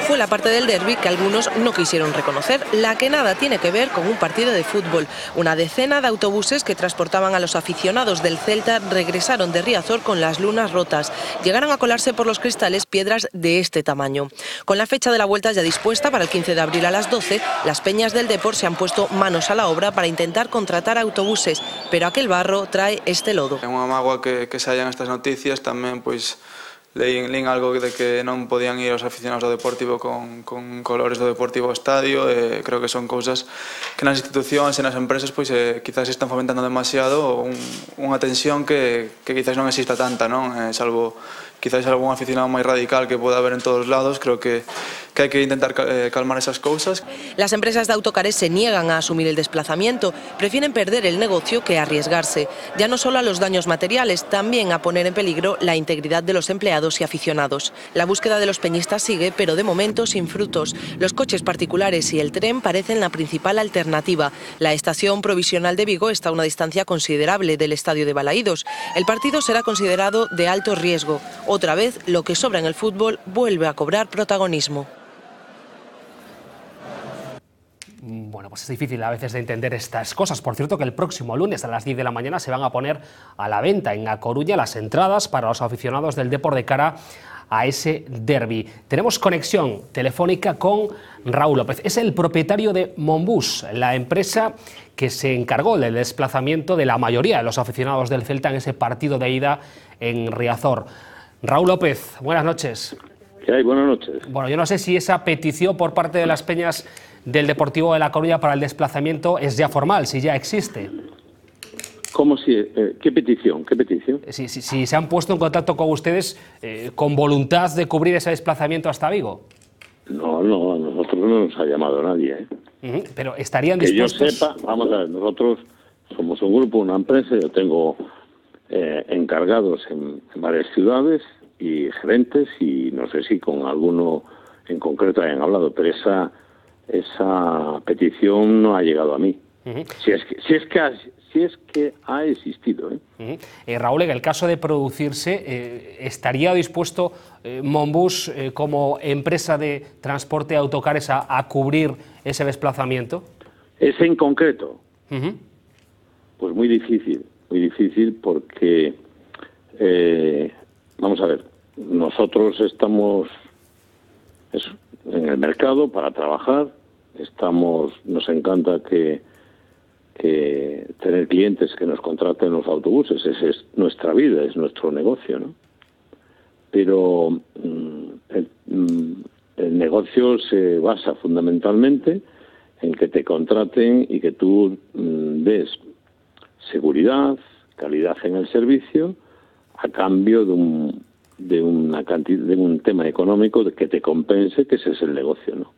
Fue la parte del derbi que algunos no quisieron reconocer, la que nada tiene que ver con un partido de fútbol. Una decena de autobuses que transportaban a los aficionados del Celta regresaron de Riazor con las lunas rotas. Llegaron a colarse por los cristales piedras de este tamaño. Con la fecha de la vuelta ya dispuesta para el 15 de abril a las 12, las peñas del Depor se han puesto manos a la obra para intentar contratar autobuses, pero aquel barro trae este lodo. É unha mágoa que saian estas noticias. Tamén, pois, leín algo de que non podían ir os aficionados do Deportivo con colores do Deportivo ao estadio. Creo que son cousas que nas institucións e nas empresas pois quizás están fomentando demasiado unha tensión que quizás non exista tanta, non? Salvo quizás algún aficionado máis radical que poda haber en todos os lados. Creo que hai que intentar calmar esas cousas. Las empresas de autocares se niegan a asumir el desplazamiento, prefieren perder el negocio que arriesgarse, ya no solo a los daños materiales, también a poner en peligro la integridad de los empleados y aficionados. La búsqueda de los peñistas sigue, pero de momento sin frutos. Los coches particulares y el tren parecen la principal alternativa. La estación provisional de Vigo está a una distancia considerable del estadio de Balaídos. El partido será considerado de alto riesgo. Otra vez, lo que sobra en el fútbol vuelve a cobrar protagonismo. Bueno, pues es difícil a veces de entender estas cosas. Por cierto, que el próximo lunes a las 10 de la mañana se van a poner a la venta en A Coruña las entradas para los aficionados del Depor de cara a ese derbi. Tenemos conexión telefónica con Raúl López. Es el propietario de Monbus, la empresa que se encargó del desplazamiento de la mayoría de los aficionados del Celta en ese partido de ida en Riazor. Raúl López, buenas noches. ¿Qué hay? Buenas noches. Bueno, yo no sé si esa petición por parte de las peñas del Deportivo de La Coruña para el desplazamiento es ya formal, si ya existe. ¿Cómo si? ¿Qué petición? ¿Qué petición? Si se han puesto en contacto con ustedes con voluntad de cubrir ese desplazamiento hasta Vigo. No, a nosotros no nos ha llamado nadie. Pero estarían dispuestos... Que yo sepa, vamos a ver, nosotros somos un grupo, una empresa, yo tengo encargados en varias ciudades y gerentes, y no sé si con alguno en concreto hayan hablado, pero esa petición no ha llegado a mí. Si es que ha existido. Raúl, en el caso de producirse, ¿estaría dispuesto Monbus como empresa de transporte de autocares a cubrir ese desplazamiento? Ese en concreto, pues muy difícil porque, vamos a ver, nosotros estamos en el mercado para trabajar, nos encanta que tener clientes que nos contraten los autobuses, esa es nuestra vida, es nuestro negocio, ¿no? Pero el negocio se basa fundamentalmente en que te contraten y que tú des seguridad, calidad en el servicio, a cambio de un tema económico que te compense, que ese es el negocio, ¿no?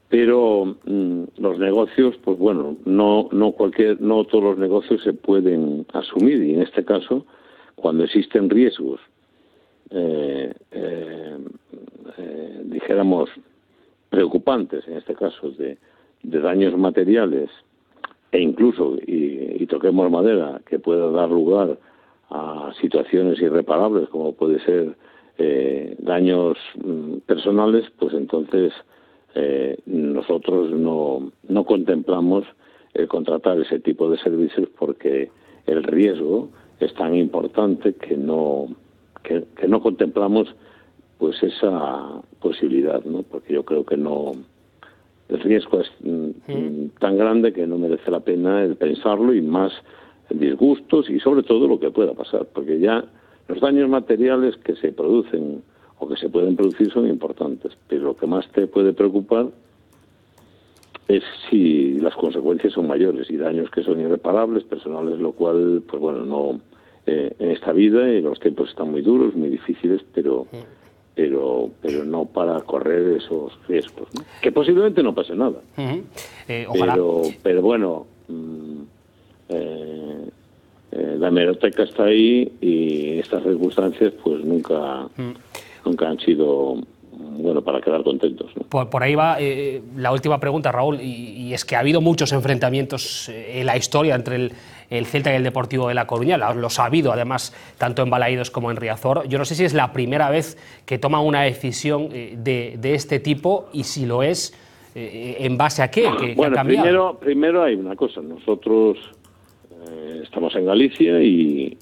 Pero los negocios, pues bueno, no todos los negocios se pueden asumir, y en este caso, cuando existen riesgos, dijéramos, preocupantes, en este caso, de daños materiales, e incluso, y toquemos madera, que pueda dar lugar a situaciones irreparables, como puede ser daños personales, pues entonces nosotros no contemplamos el contratar ese tipo de servicios, porque el riesgo es tan importante que no contemplamos pues esa posibilidad, ¿no? Porque yo creo que el riesgo es tan grande que no merece la pena el pensarlo, y más disgustos y sobre todo lo que pueda pasar, porque ya los daños materiales que se producen o que se pueden producir son importantes, pero lo que más te puede preocupar es si las consecuencias son mayores y daños que son irreparables, personales, lo cual, pues bueno, en esta vida, y los tiempos están muy duros, muy difíciles, pero no para correr esos riesgos, ¿no? Que posiblemente no pase nada. Ojalá. Pero bueno, la hemeroteca está ahí, y estas circunstancias pues nunca han sido para quedar contentos, ¿no? Por ahí va la última pregunta, Raúl, y es que ha habido muchos enfrentamientos en la historia entre el Celta y el Deportivo de La Coruña. Los ha habido, además, tanto en Balaídos como en Riazor. Yo no sé si es la primera vez que toman una decisión de este tipo, y si lo es, ¿en base a qué? ¿Qué ha cambiado? Primero hay una cosa. Nosotros estamos en Galicia y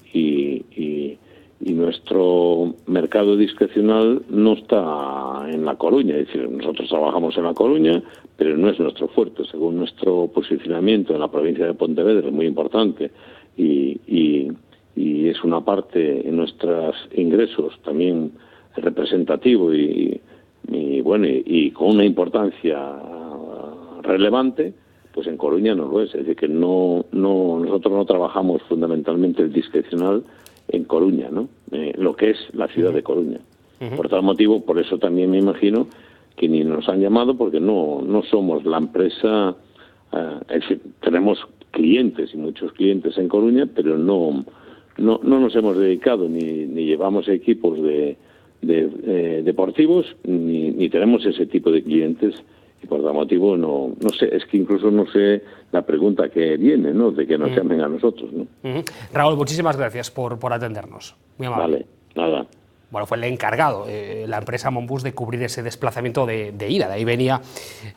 nuestro mercado discrecional no está en La Coruña. Es decir, nosotros trabajamos en La Coruña, pero no es nuestro fuerte. Según nuestro posicionamiento en la provincia de Pontevedra es muy importante, y es una parte en nuestros ingresos también representativo y con una importancia relevante, pues en Coruña no lo es. Es decir, que nosotros no trabajamos fundamentalmente el discrecional en Coruña, ¿no? Lo que es la ciudad de Coruña. Por tal motivo, por eso también me imagino que ni nos han llamado, porque no somos la empresa. Es decir, tenemos clientes y muchos clientes en Coruña, pero no nos hemos dedicado ni llevamos equipos deportivos, ni tenemos ese tipo de clientes, y por tal motivo no sé, es que incluso no sé la pregunta que viene, ¿no? De que nos llamen a nosotros, ¿no? Raúl, muchísimas gracias por atendernos. Muy amable. Vale, nada. bueno, fue el encargado, la empresa Monbus, de cubrir ese desplazamiento de ida. De ahí venía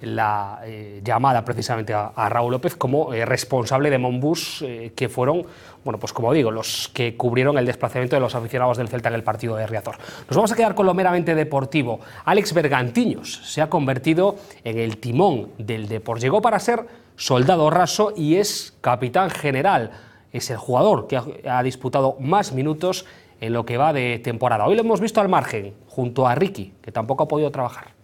la llamada precisamente a Raúl López como responsable de Monbus, que fueron, bueno, pues como digo, los que cubrieron el desplazamiento de los aficionados del Celta en el partido de Riazor. Nos vamos a quedar con lo meramente deportivo. Álex Bergantiños se ha convertido en el timón del Depor. Llegó para ser soldado raso y es capitán general. Es el jugador que ha disputado más minutos en lo que va de temporada. Hoy lo hemos visto al margen, junto a Ricky, que tampoco ha podido trabajar.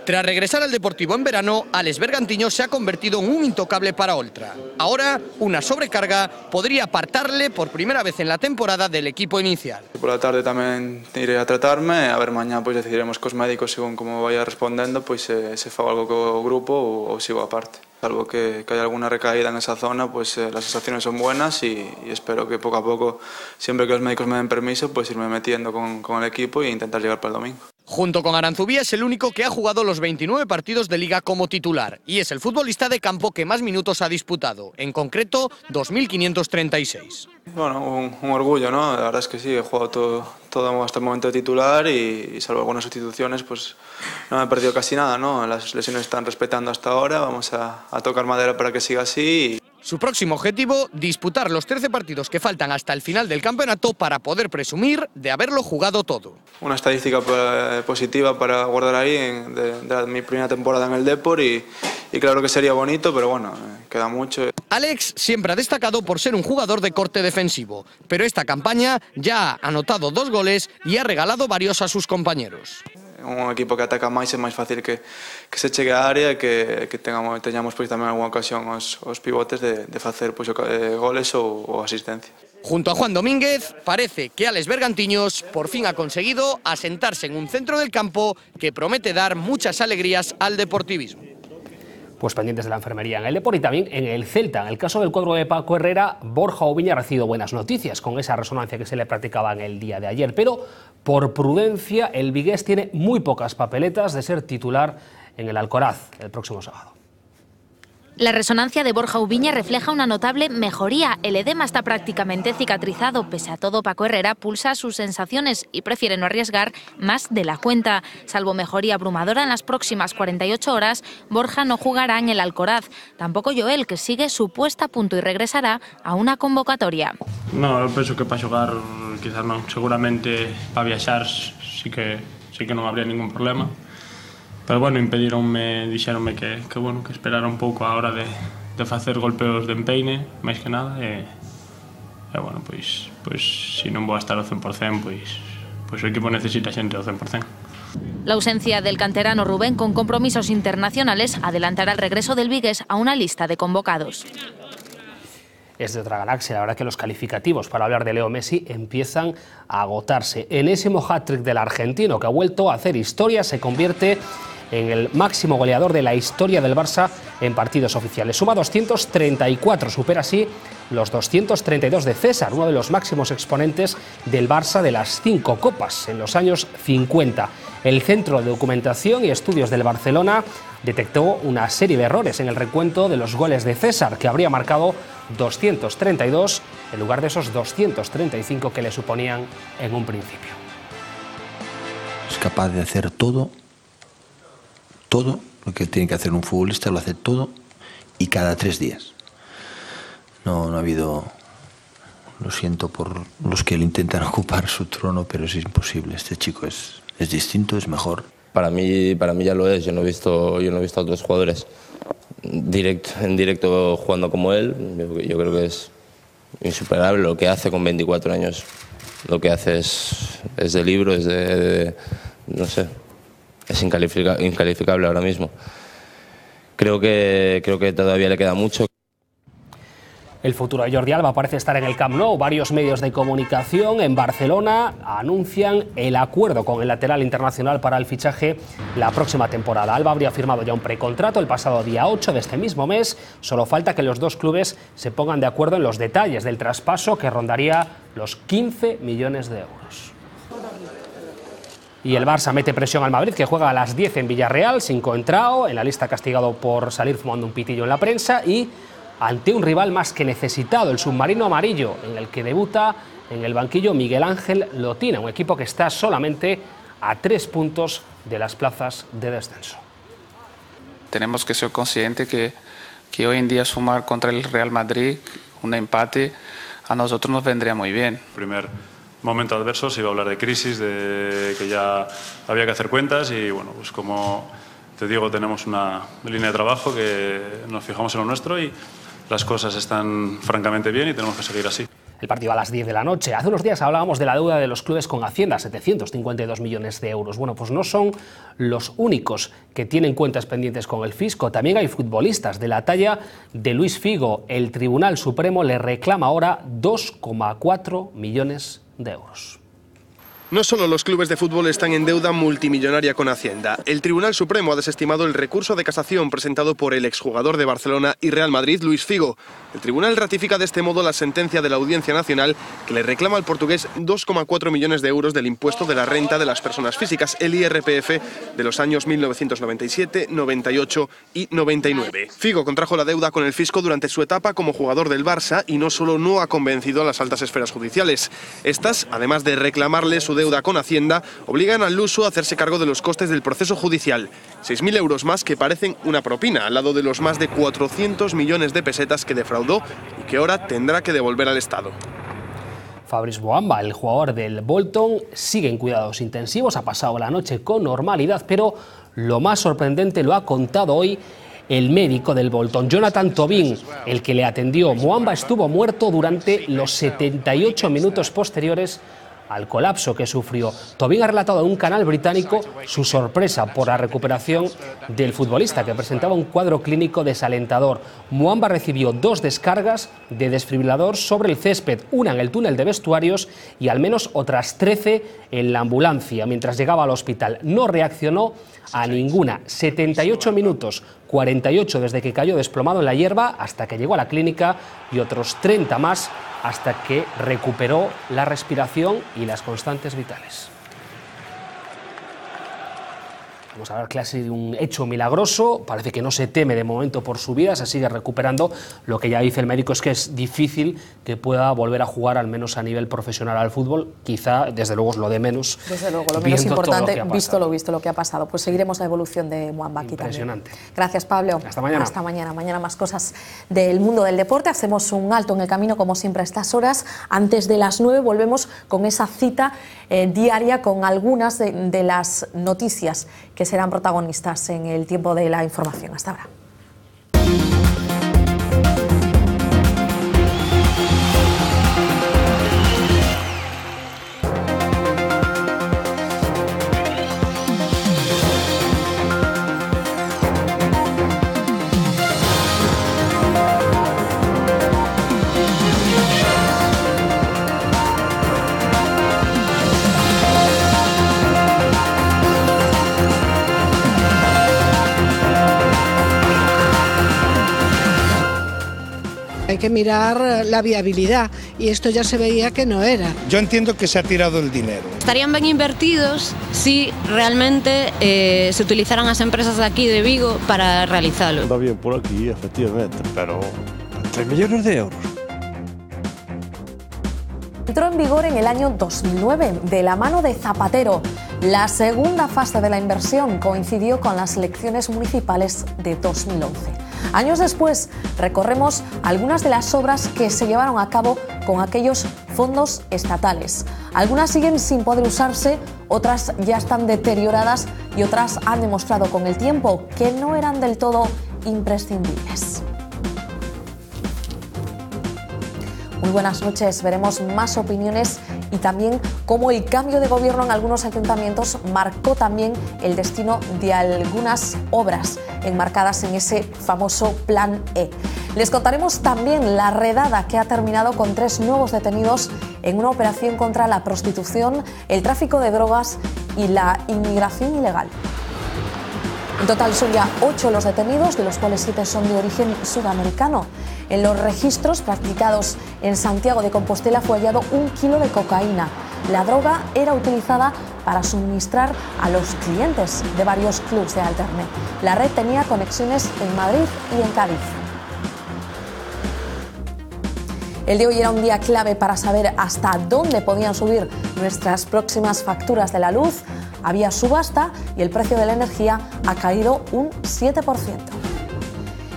Tras regresar al Deportivo en verano, Álex Bergantiños se ha convertido en un intocable para Oltra. Ahora, una sobrecarga podría apartarle por primera vez en la temporada del equipo inicial. Por la tarde tamén iré a tratarme, a ver, mañá pois decidiremos cos médicos según como vaya respondendo, pois se fago algo co grupo ou sigo aparte. Salvo que haya alguna recaída en esa zona, pues las sensaciones son buenas y espero que poco a poco, siempre que los médicos me den permiso, pues irme metiendo con el equipo e intentar llegar para el domingo. Junto con Aranzubía es el único que ha jugado los 29 partidos de Liga como titular y es el futbolista de campo que más minutos ha disputado, en concreto 2.536. Bueno, un orgullo, ¿no? La verdad es que sí, he jugado todo hasta el momento de titular y salvo algunas sustituciones, pues no me he perdido casi nada, ¿no? Las lesiones están respetando hasta ahora, vamos a tocar madera para que siga así. Su próximo objetivo, disputar los 13 partidos que faltan hasta el final del campeonato para poder presumir de haberlo jugado todo. Una estadística positiva para guardar ahí de mi primera temporada en el Depor y claro que sería bonito, pero bueno, queda mucho. Álex siempre ha destacado por ser un jugador de corte defensivo, pero esta campaña ya ha anotado 2 goles y ha regalado varios a sus compañeros. Un equipo que ataca máis é máis fácil que se chegue á área e que teñamos pois tamén algunha ocasión os pivotes de facer pois goles ou asistencia. Junto a Juan Domínguez, parece que Álex Bergantiños por fin ha conseguido asentarse en un centro del campo que promete dar muchas alegrías al deportivismo. Pues pendientes de la enfermería en el Depor y también en el Celta. En el caso del cuadro de Paco Herrera, Borja Oubiña ha recibido buenas noticias con esa resonancia que se le practicaba en el día de ayer, pero por prudencia el vigués tiene muy pocas papeletas de ser titular en el Alcoraz el próximo sábado. La resonancia de Borja Oubiña refleja una notable mejoría. El edema está prácticamente cicatrizado. Pese a todo, Paco Herrera pulsa sus sensaciones y prefiere no arriesgar más de la cuenta. Salvo mejoría abrumadora en las próximas 48 horas, Borja no jugará en el Alcoraz. Tampoco Joel, que sigue su puesta a punto y regresará a una convocatoria. No, eu penso que para xogar quizás non. Seguramente para viaxar sí que non habría ningún problema. Pero bueno, dixéronme que esperara un pouco a hora de facer golpeos de empeine, máis que nada, e bueno, pois se non vou a estar ao 100%, pois o equipo necesita xente ao 100%. La ausencia del canterano Rubén con compromisos internacionales adelantará el regreso del vigués a una lista de convocados. Es de otra galaxia. La verdad que los calificativos para hablar de Leo Messi empiezan a agotarse. Enésimo hat-trick del argentino, que ha vuelto a hacer historia, se convierte en el máximo goleador de la historia del Barça en partidos oficiales. Suma 234, supera así los 232 de César, uno de los máximos exponentes del Barça de las 5 copas en los años 50. El Centro de Documentación y Estudios del Barcelona detectó una serie de errores en el recuento de los goles de César, que habría marcado 232 en lugar de esos 235 que le suponían en un principio. Es capaz de hacer todo lo que tiene que hacer un futbolista, lo hace todo y cada 3 días. No ha habido, lo siento por los que le intentan ocupar su trono, pero es imposible. Este chico es distinto, es mejor. Para mí ya lo es. Yo no he visto a otros jugadores en directo jugando como él. Yo creo que es insuperable lo que hace con 24 años. Lo que hace es de libro, no sé. Es incalificable ahora mismo. Creo que todavía le queda mucho. El futuro de Jordi Alba parece estar en el Camp Nou. Varios medios de comunicación en Barcelona anuncian el acuerdo con el lateral internacional para el fichaje la próxima temporada. Alba habría firmado ya un precontrato el pasado día 8 de este mismo mes. Solo falta que los dos clubes se pongan de acuerdo en los detalles del traspaso, que rondaría los 15 millones de euros. Y el Barça mete presión al Madrid, que juega a las 10 en Villarreal, sin Coentrao, en la lista castigado por salir fumando un pitillo en la prensa, y ante un rival más que necesitado, el submarino amarillo, en el que debuta en el banquillo Miguel Ángel Lotina, un equipo que está solamente a 3 puntos de las plazas de descenso. Tenemos que ser conscientes que hoy en día sumar contra el Real Madrid un empate a nosotros nos vendría muy bien. Primer momento adverso se iba a hablar de crisis, de que ya había que hacer cuentas y bueno, pues como te digo, tenemos una línea de trabajo que nos fijamos en lo nuestro y las cosas están francamente bien y tenemos que seguir así. El partido a las 10 de la noche. Hace unos días hablábamos de la deuda de los clubes con Hacienda, 752 millones de euros. Bueno, pues no son los únicos que tienen cuentas pendientes con el fisco. También hay futbolistas de la talla de Luis Figo. El Tribunal Supremo le reclama ahora 2,4 millones de euros. No solo los clubes de fútbol están en deuda multimillonaria con Hacienda. El Tribunal Supremo ha desestimado el recurso de casación presentado por el exjugador de Barcelona y Real Madrid, Luis Figo. El tribunal ratifica de este modo la sentencia de la Audiencia Nacional que le reclama al portugués 2,4 millones de euros del impuesto de la renta de las personas físicas, el IRPF, de los años 1997, 98 y 99. Figo contrajo la deuda con el fisco durante su etapa como jugador del Barça y no solo no ha convencido a las altas esferas judiciales. Estas, además de reclamarle su deuda con Hacienda, obligan al luso a hacerse cargo de los costes del proceso judicial. 6.000 euros más que parecen una propina, al lado de los más de 400 millones de pesetas que defraudó y que ahora tendrá que devolver al Estado. Fabrice Muamba, el jugador del Bolton, sigue en cuidados intensivos, ha pasado la noche con normalidad, pero lo más sorprendente lo ha contado hoy el médico del Bolton, Jonathan Tobin, el que le atendió. Muamba estuvo muerto durante los 78 minutos posteriores al colapso que sufrió. Tobin ha relatado en un canal británico su sorpresa por la recuperación del futbolista, que presentaba un cuadro clínico desalentador. Muamba recibió 2 descargas de desfibrilador sobre el césped, una en el túnel de vestuarios y al menos otras 13 en la ambulancia mientras llegaba al hospital. No reaccionó a ninguna. 78 minutos, 48 desde que cayó desplomado en la hierba hasta que llegó a la clínica y otros 30 más hasta que recuperó la respiración y las constantes vitales. Vamos a ver casi de un hecho milagroso. Parece que no se teme de momento por su vida, se sigue recuperando. Lo que ya dice el médico es que es difícil que pueda volver a jugar, al menos a nivel profesional, al fútbol. Quizá, desde luego, es lo de menos. Desde luego, lo menos importante, visto lo que ha pasado. Pues seguiremos la evolución de Muamba aquí también. Impresionante. Gracias, Pablo. Hasta mañana. Hasta mañana. Mañana más cosas del mundo del deporte. Hacemos un alto en el camino, como siempre, a estas horas. Antes de las 9 volvemos con esa cita diaria con algunas de las noticias que serán protagonistas en el tiempo de la información. Hasta ahora. Hay que mirar la viabilidad y esto ya se veía que no era. Yo entiendo que se ha tirado el dinero. Estarían ben invertidos si realmente se utilizaran as empresas de aquí de Vigo para realizalo. Está bien por aquí, efectivamente, pero 3 millones de euros. Entró en vigor en el año 2009, de la mano de Zapatero. La segunda fase de la inversión coincidió con las elecciones municipales de 2011. Años después, recorremos algunas de las obras que se llevaron a cabo con aquellos fondos estatales. Algunas siguen sin poder usarse, otras ya están deterioradas y otras han demostrado con el tiempo que no eran del todo imprescindibles. Muy buenas noches. Veremos más opiniones y también cómo el cambio de gobierno en algunos ayuntamientos marcó también el destino de algunas obras enmarcadas en ese famoso Plan E. Les contaremos también la redada que ha terminado con 3 nuevos detenidos en una operación contra la prostitución, el tráfico de drogas y la inmigración ilegal. En total son ya 8 los detenidos, de los cuales 7 son de origen sudamericano. En los registros practicados en Santiago de Compostela fue hallado 1 kilo de cocaína. La droga era utilizada para suministrar a los clientes de varios clubs de Alternet. La red tenía conexiones en Madrid y en Cádiz. El de hoy era un día clave para saber hasta dónde podían subir nuestras próximas facturas de la luz. Había subasta y el precio de la energía ha caído un 7%.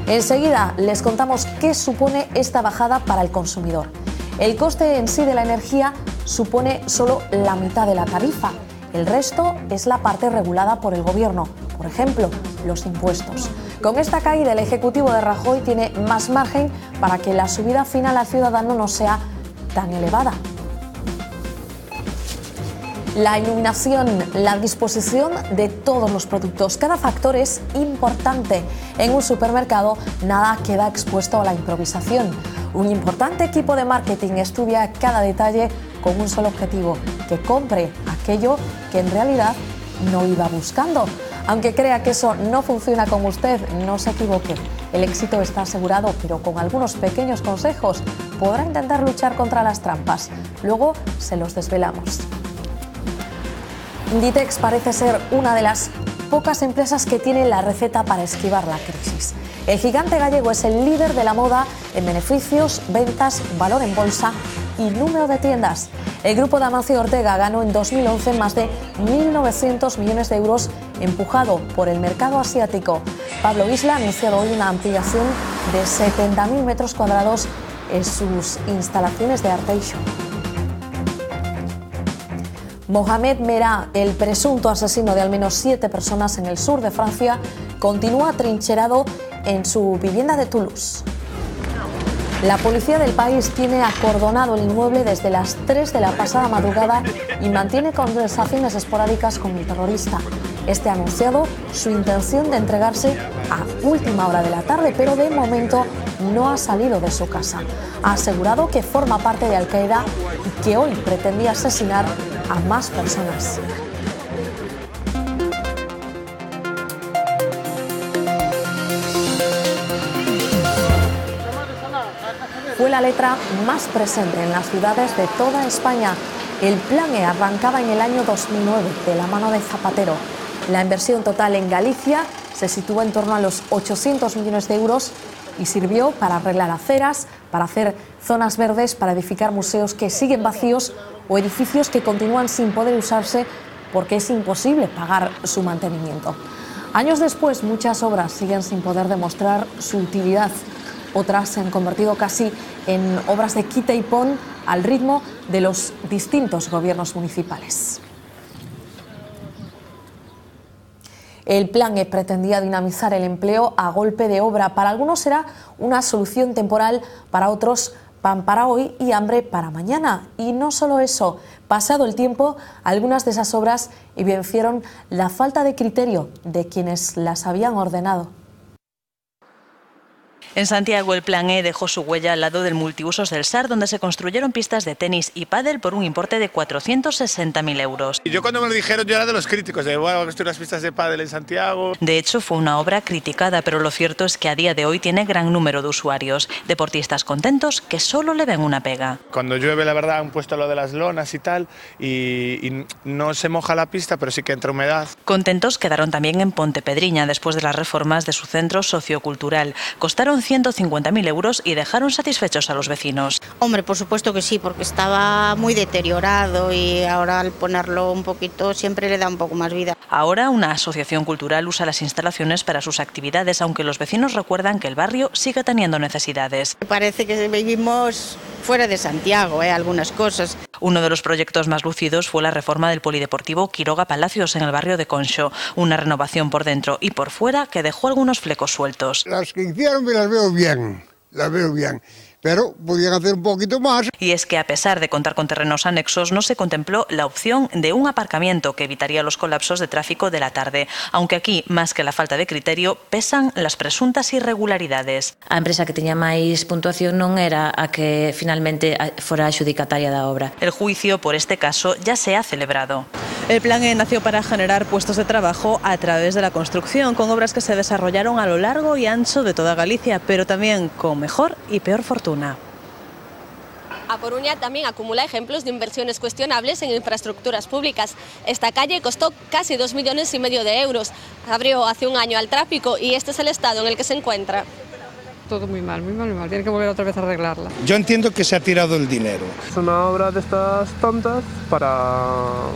Enseguida les contamos qué supone esta bajada para el consumidor. El coste en sí de la energía supone solo la mitad de la tarifa. El resto es la parte regulada por el Gobierno, por ejemplo, los impuestos. Con esta caída, el Ejecutivo de Rajoy tiene más margen para que la subida final al ciudadano no sea tan elevada. La iluminación, la disposición de todos los productos. Cada factor es importante. En un supermercado nada queda expuesto a la improvisación. Un importante equipo de marketing estudia cada detalle con un solo objetivo: que compre aquello que en realidad no iba buscando. Aunque crea que eso no funciona con usted, no se equivoque. El éxito está asegurado, pero con algunos pequeños consejos podrá intentar luchar contra las trampas. Luego se los desvelamos. Inditex parece ser una de las pocas empresas que tiene la receta para esquivar la crisis. El gigante gallego es el líder de la moda en beneficios, ventas, valor en bolsa y número de tiendas. El grupo de Amancio Ortega ganó en 2011 más de 1.900 millones de euros empujado por el mercado asiático. Pablo Isla ha anunciado hoy una ampliación de 70.000 metros cuadrados en sus instalaciones de Arteixo. Mohamed Merah, el presunto asesino de al menos 7 personas en el sur de Francia, continúa atrincherado en su vivienda de Toulouse. La policía del país tiene acordonado el inmueble desde las 3 de la pasada madrugada y mantiene conversaciones esporádicas con el terrorista. Este ha anunciado su intención de entregarse a última hora de la tarde, pero de momento no ha salido de su casa. Ha asegurado que forma parte de Al-Qaeda y que hoy pretendía asesinar a más personas. Fue la letra más presente en las ciudades de toda España. El Plan E arrancaba en el año 2009 de la mano de Zapatero. La inversión total en Galicia se situó en torno a los 800 millones de euros y sirvió para arreglar aceras, para hacer zonas verdes, para edificar museos que siguen vacíos o edificios que continúan sin poder usarse porque es imposible pagar su mantenimiento. Años después, muchas obras siguen sin poder demostrar su utilidad. Otras se han convertido casi en obras de quita y pon al ritmo de los distintos gobiernos municipales. El Plan E pretendía dinamizar el empleo a golpe de obra. Para algunos será una solución temporal, para otros pan para hoy y hambre para mañana. Y no solo eso, pasado el tiempo, algunas de esas obras evidenciaron la falta de criterio de quienes las habían ordenado. En Santiago, el Plan E dejó su huella al lado del multiusos del SAR, donde se construyeron pistas de tenis y pádel por un importe de 460.000 euros. Y yo cuando me lo dijeron, yo era de los críticos, de bueno, construir unas pistas de pádel en Santiago. De hecho, fue una obra criticada, pero lo cierto es que a día de hoy tiene gran número de usuarios, deportistas contentos que solo le ven una pega. Cuando llueve, la verdad, han puesto lo de las lonas y tal, y no se moja la pista, pero sí que entra humedad. Contentos quedaron también en Pontepedriña, después de las reformas de su centro sociocultural. Costaron 150.000 euros y dejaron satisfechos a los vecinos. Hombre, por supuesto que sí, porque estaba muy deteriorado y ahora al ponerlo un poquito siempre le da un poco más vida. Ahora una asociación cultural usa las instalaciones para sus actividades, aunque los vecinos recuerdan que el barrio sigue teniendo necesidades. Parece que vivimos fuera de Santiago, algunas cosas. Uno de los proyectos más lucidos fue la reforma del polideportivo Quiroga Palacios en el barrio de Conxo, una renovación por dentro y por fuera que dejó algunos flecos sueltos. Las que hicieron me las veo bien, pero podían hacer un poquito más. Y es que a pesar de contar con terrenos anexos, no se contempló la opción de un aparcamiento que evitaría los colapsos de tráfico de la tarde, aunque aquí, más que la falta de criterio, pesan las presuntas irregularidades. A empresa que tiña máis puntuación non era a que finalmente fora adxudicataria da obra. El juicio por este caso ya se ha celebrado. El Plan E nació para generar puestos de trabajo a través de la construcción, con obras que se desarrollaron a lo largo y ancho de toda Galicia, pero también con mejor y peor fortuna. A Coruña también acumula ejemplos de inversiones cuestionables en infraestructuras públicas. Esta calle costó casi 2,5 millones de euros. Abrió hace un año al tráfico y este es el estado en el que se encuentra. todo muy mal, muy mal, muy mal. Tiene que volver otra vez a arreglarla. Yo entiendo que se ha tirado el dinero. Es una obra de estas tontas para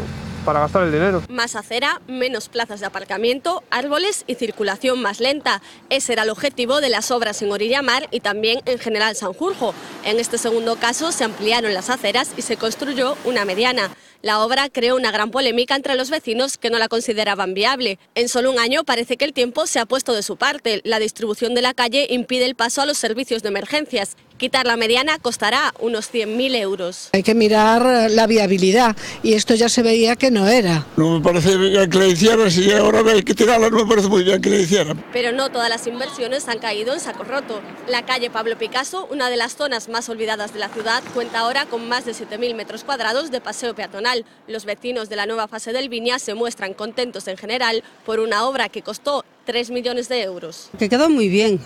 gastar el dinero. Más acera, menos plazas de aparcamiento, árboles y circulación más lenta. Ese era el objetivo de las obras en Orilla Mar y también en General Sanjurjo. En este segundo caso se ampliaron las aceras y se construyó una mediana. La obra creó una gran polémica entre los vecinos que no la consideraban viable. En solo un año parece que el tiempo se ha puesto de su parte. La distribución de la calle impide el paso a los servicios de emergencias. Quitar la mediana costará unos 100.000 euros. Hay que mirar la viabilidad y esto ya se veía que no era. No me parece bien que le hicieran, si ahora hay que tirarla, no me parece muy bien que le hicieran. Pero no todas las inversiones han caído en saco roto. La calle Pablo Picasso, una de las zonas más olvidadas de la ciudad, cuenta ahora con más de 7.000 metros cuadrados de paseo peatonal. Los vecinos de la nueva fase del Viña se muestran contentos en general por una obra que costó 3 millones de euros. Que quedó muy bien.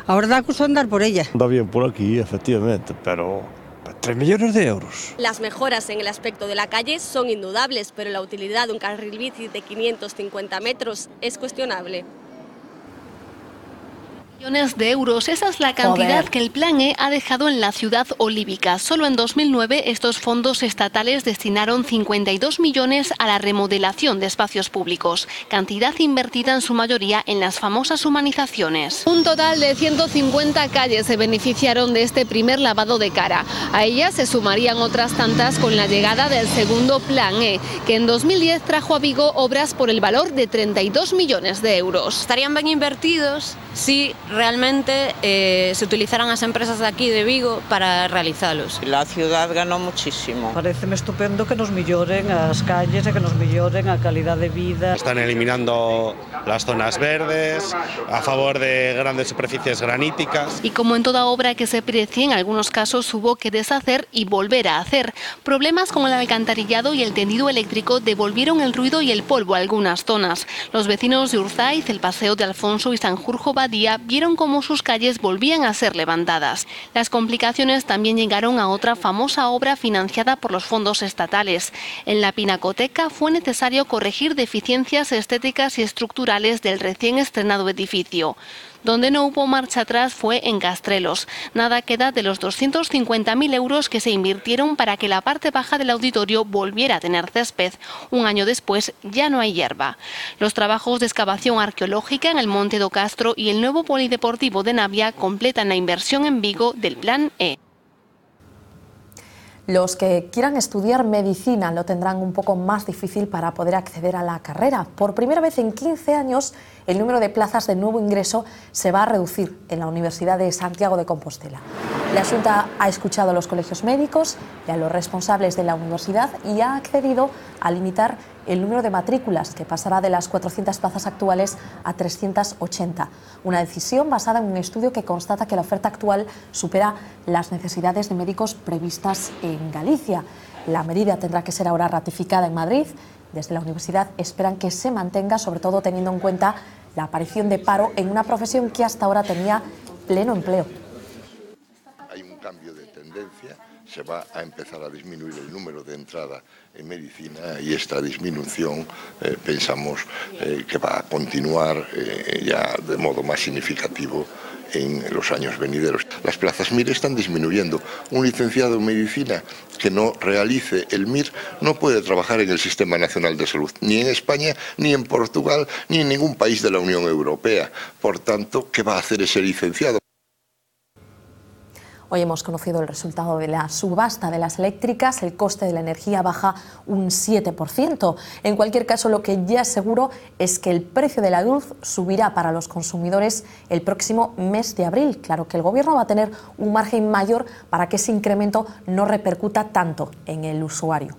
Ahora da gusto andar por ella. Anda bien por aquí, efectivamente, pero 3 millones de euros. Las mejoras en el aspecto de la calle son indudables, pero la utilidad de un carril bici de 550 metros es cuestionable. Millones de euros, esa es la cantidad que el Plan E ha dejado en la ciudad olívica. Solo en 2009 estos fondos estatales destinaron 52 millones a la remodelación de espacios públicos, cantidad invertida en su mayoría en las famosas humanizaciones. Un total de 150 calles se beneficiaron de este primer lavado de cara. A ellas se sumarían otras tantas con la llegada del segundo Plan E, que en 2010 trajo a Vigo obras por el valor de 32 millones de euros. Estarían bien invertidos si realmente se utilizaran las empresas de aquí de Vigo para realizarlos. La ciudad ganó muchísimo. Pareceme estupendo que nos melloren as calles e que nos melloren a calidad de vida. Están eliminando las zonas verdes a favor de grandes superficies graníticas. Y como en toda obra que se precie, en algunos casos hubo que deshacer y volver a hacer. Problemas como el alcantarillado y el tendido eléctrico devolvieron el ruido y el polvo a algunas zonas. Los vecinos de Urzaiz, el Paseo de Alfonso y Sanjurjo Badía vieron cómo sus calles volvían a ser levantadas. Las complicaciones también llegaron a otra famosa obra financiada por los fondos estatales. En la Pinacoteca fue necesario corregir deficiencias estéticas y estructurales del recién estrenado edificio. Donde no hubo marcha atrás fue en Castrelos. Nada queda de los 250.000 euros que se invirtieron para que la parte baja del auditorio volviera a tener césped. Un año después ya no hay hierba. Los trabajos de excavación arqueológica en el Monte do Castro y el nuevo polideportivo de Navia completan la inversión en Vigo del Plan E. Los que quieran estudiar medicina lo tendrán un poco más difícil para poder acceder a la carrera. Por primera vez en 15 años, el número de plazas de nuevo ingreso se va a reducir en la Universidad de Santiago de Compostela. La Junta ha escuchado a los colegios médicos y a los responsables de la universidad y ha accedido a limitar el número de matrículas, que pasará de las 400 plazas actuales a 380. Una decisión basada en un estudio que constata que la oferta actual supera las necesidades de médicos previstas en Galicia. La medida tendrá que ser ahora ratificada en Madrid. Desde la universidad esperan que se mantenga, sobre todo teniendo en cuenta la aparición de paro en una profesión que hasta ahora tenía pleno empleo. Hay un cambio de tendencia, se va a empezar a disminuir el número de entrada en medicina y esta disminución pensamos que va a continuar ya de modo más significativo en los años venideros. Las plazas MIR están disminuyendo. Un licenciado en medicina que no realice el MIR no puede trabajar en el Sistema Nacional de Salud, ni en España, ni en Portugal, ni en ningún país de la Unión Europea. Por tanto, ¿qué va a hacer ese licenciado? Hoy hemos conocido el resultado de la subasta de las eléctricas. El coste de la energía baja un 7%. En cualquier caso, lo que ya es seguro es que el precio de la luz subirá para los consumidores el próximo mes de abril. Claro que el Gobierno va a tener un margen mayor para que ese incremento no repercuta tanto en el usuario.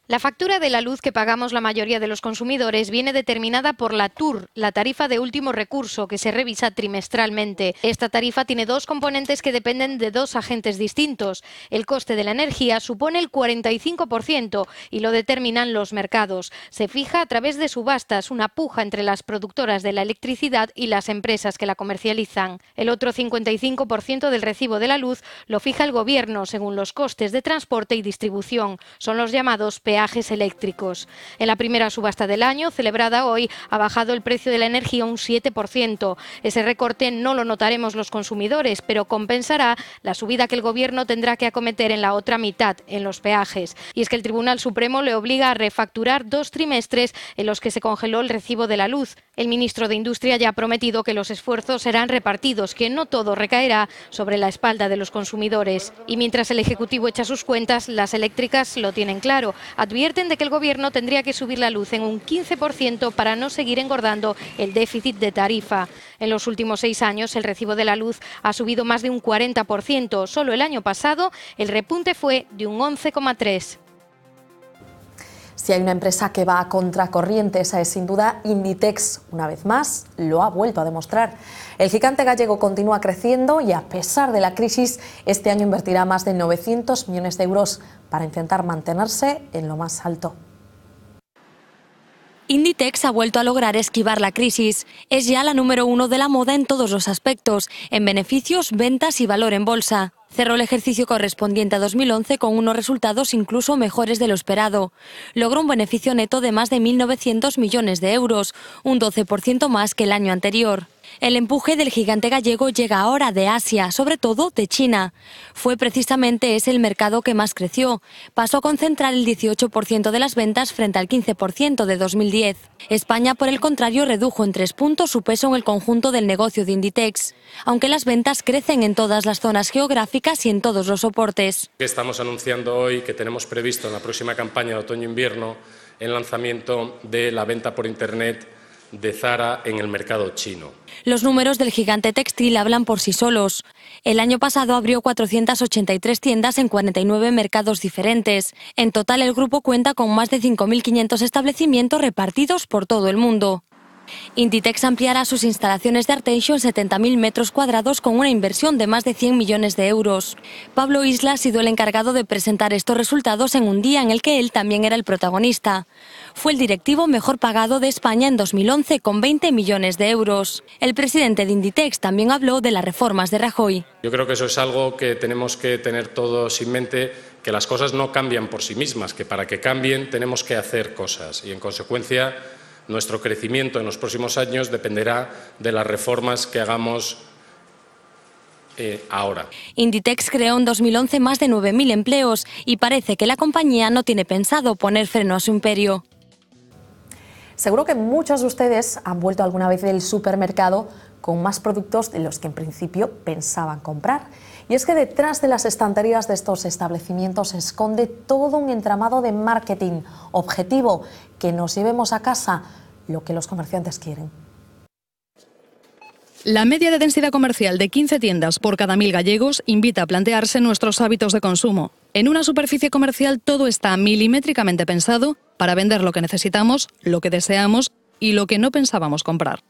La factura de la luz que pagamos la mayoría de los consumidores viene determinada por la TUR, la tarifa de último recurso, que se revisa trimestralmente. Esta tarifa tiene dos componentes que dependen de dos agentes distintos. El coste de la energía supone el 45% y lo determinan los mercados. Se fija a través de subastas, una puja entre las productoras de la electricidad y las empresas que la comercializan. El otro 55% del recibo de la luz lo fija el Gobierno según los costes de transporte y distribución. Son los llamados peajes peajes eléctricos. En la primera subasta del año, celebrada hoy, ha bajado el precio de la energía un 7%. Ese recorte no lo notaremos los consumidores, pero compensará la subida que el Gobierno tendrá que acometer en la otra mitad, en los peajes. Y es que el Tribunal Supremo le obliga a refacturar 2 trimestres en los que se congeló el recibo de la luz. El ministro de Industria ya ha prometido que los esfuerzos serán repartidos, que no todo recaerá sobre la espalda de los consumidores. Y mientras el Ejecutivo echa sus cuentas, las eléctricas lo tienen claro. Advierten de que el Gobierno tendría que subir la luz en un 15% para no seguir engordando el déficit de tarifa. En los últimos 6 años, el recibo de la luz ha subido más de un 40%. Solo el año pasado, el repunte fue de un 11,3%. Si hay una empresa que va a contracorriente, esa es sin duda Inditex. Una vez más, lo ha vuelto a demostrar. El gigante gallego continúa creciendo y, a pesar de la crisis, este año invertirá más de 900 millones de euros para intentar mantenerse en lo más alto. Inditex ha vuelto a lograr esquivar la crisis. Es ya la número 1 de la moda en todos los aspectos, en beneficios, ventas y valor en bolsa. Cerró el ejercicio correspondiente a 2011 con unos resultados incluso mejores de lo esperado. Logró un beneficio neto de más de 1.900 millones de euros, un 12% más que el año anterior. El empuje del gigante gallego llega ahora de Asia, sobre todo de China. Fue precisamente ese el mercado que más creció. Pasó a concentrar el 18% de las ventas frente al 15% de 2010. España, por el contrario, redujo en 3 puntos su peso en el conjunto del negocio de Inditex, aunque las ventas crecen en todas las zonas geográficas y en todos los soportes. Estamos anunciando hoy que tenemos previsto en la próxima campaña de otoño-invierno el lanzamiento de la venta por Internet de Zara en el mercado chino. Los números del gigante textil hablan por sí solos. El año pasado abrió 483 tiendas en 49 mercados diferentes. En total, el grupo cuenta con más de 5.500 establecimientos repartidos por todo el mundo. Inditex ampliará sus instalaciones de Arteixo en 70.000 metros cuadrados con una inversión de más de 100 millones de euros. Pablo Isla ha sido el encargado de presentar estos resultados en un día en el que él también era el protagonista. Fue el directivo mejor pagado de España en 2011 con 20 millones de euros. El presidente de Inditex también habló de las reformas de Rajoy. Yo creo que eso es algo que tenemos que tener todos en mente, que las cosas no cambian por sí mismas, que para que cambien tenemos que hacer cosas y, en consecuencia, nuestro crecimiento en los próximos años dependerá de las reformas que hagamos ahora. Inditex creó en 2011 más de 9.000 empleos y parece que la compañía no tiene pensado poner freno a su imperio. Seguro que muchos de ustedes han vuelto alguna vez del supermercado con más productos de los que en principio pensaban comprar. Y es que detrás de las estanterías de estos establecimientos se esconde todo un entramado de marketing objetivo, que nos llevemos a casa lo que los comerciantes quieren. La media de densidad comercial de 15 tiendas por cada 1.000 gallegos invita a plantearse nuestros hábitos de consumo. En una superficie comercial todo está milimétricamente pensado para vender lo que necesitamos, lo que deseamos y lo que no pensábamos comprar.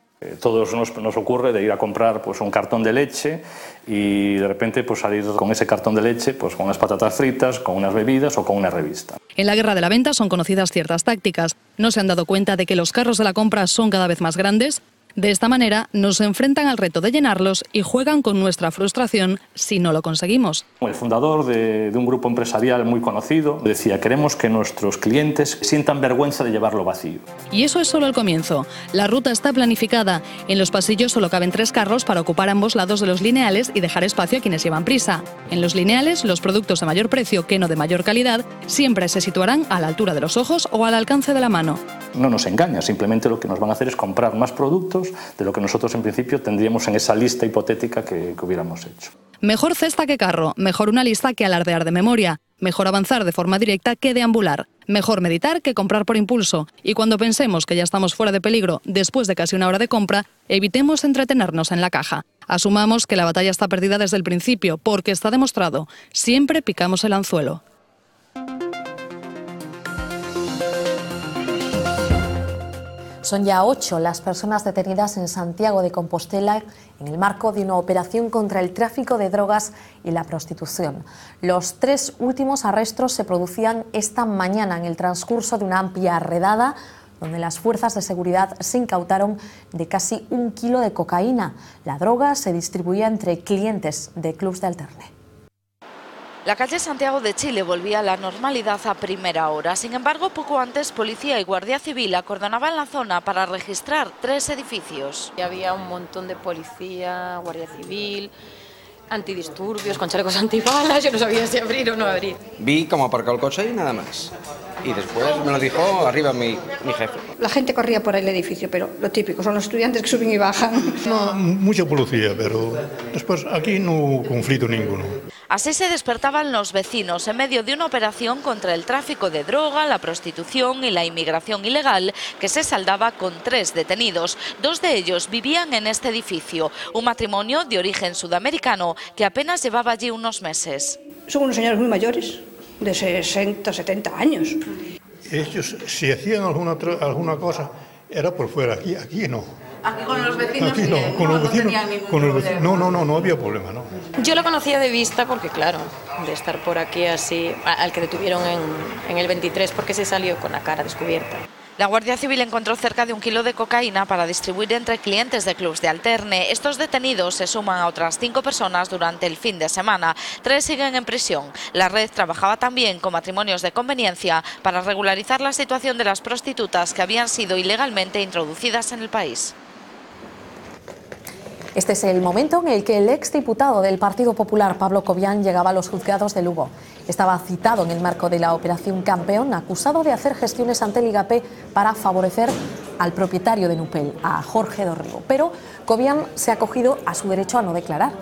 Todos nos ocurre de ir a comprar pues, un cartón de leche y de repente pues, salir con ese cartón de leche pues, con unas patatas fritas, con unas bebidas o con una revista. En la guerra de la venta son conocidas ciertas tácticas. No se han dado cuenta de que los carros de la compra son cada vez más grandes. De esta manera nos enfrentan al reto de llenarlos y juegan con nuestra frustración si no lo conseguimos. El fundador de un grupo empresarial muy conocido decía: queremos que nuestros clientes sientan vergüenza de llevarlo vacío. Y eso es solo el comienzo. La ruta está planificada. En los pasillos solo caben 3 carros para ocupar ambos lados de los lineales y dejar espacio a quienes llevan prisa. En los lineales, los productos de mayor precio que no de mayor calidad siempre se situarán a la altura de los ojos o al alcance de la mano. No nos engaña, simplemente lo que nos van a hacer es comprar más productos de lo que nosotros en principio tendríamos en esa lista hipotética que hubiéramos hecho. Mejor cesta que carro, mejor una lista que alardear de memoria, mejor avanzar de forma directa que deambular, mejor meditar que comprar por impulso. Y cuando pensemos que ya estamos fuera de peligro después de casi una hora de compra, evitemos entretenernos en la caja. Asumamos que la batalla está perdida desde el principio, porque está demostrado, siempre picamos el anzuelo. Son ya 8 las personas detenidas en Santiago de Compostela en el marco de una operación contra el tráfico de drogas y la prostitución. Los 3 últimos arrestos se producían esta mañana en el transcurso de una amplia redada, donde las fuerzas de seguridad se incautaron de casi 1 kilo de cocaína. La droga se distribuía entre clientes de clubs de alterne. La calle Santiago de Chile volvía a la normalidad a primera hora. Sin embargo, poco antes, policía y guardia civil acordonaban la zona para registrar 3 edificios. Y había un montón de policía, guardia civil, antidisturbios, con chalecos antibalas. Yo no sabía si abrir o no abrir. Vi cómo aparcó el coche y nada más. Y después me lo dijo arriba mi jefe. La gente corría por el edificio, pero lo típico, son los estudiantes que suben y bajan. No, mucha policía, pero después aquí no hubo conflicto ninguno. Así se despertaban los vecinos en medio de una operación contra el tráfico de droga, la prostitución y la inmigración ilegal que se saldaba con 3 detenidos. 2 de ellos vivían en este edificio, un matrimonio de origen sudamericano que apenas llevaba allí unos meses. Son unos señores muy mayores, de 60, 70 años. Ellos, si hacían alguna cosa, era por fuera, aquí no. Aquí con los vecinos aquí no, con los vecinos, tenían ningún problema. No había problema, no. Yo lo conocía de vista porque, claro, de estar por aquí así, al que detuvieron en el 23 porque se salió con la cara descubierta. La Guardia Civil encontró cerca de 1 kilo de cocaína para distribuir entre clientes de clubs de alterne. Estos detenidos se suman a otras 5 personas durante el fin de semana. 3 siguen en prisión. La red trabajaba también con matrimonios de conveniencia para regularizar la situación de las prostitutas que habían sido ilegalmente introducidas en el país. Este es el momento en el que el exdiputado del Partido Popular, Pablo Cobian, llegaba a los juzgados de Lugo. Estaba citado en el marco de la Operación Campeón, acusado de hacer gestiones ante el IGAP para favorecer al propietario de Nupel, a Jorge Dorrego. Pero Cobian se ha acogido a su derecho a no declarar.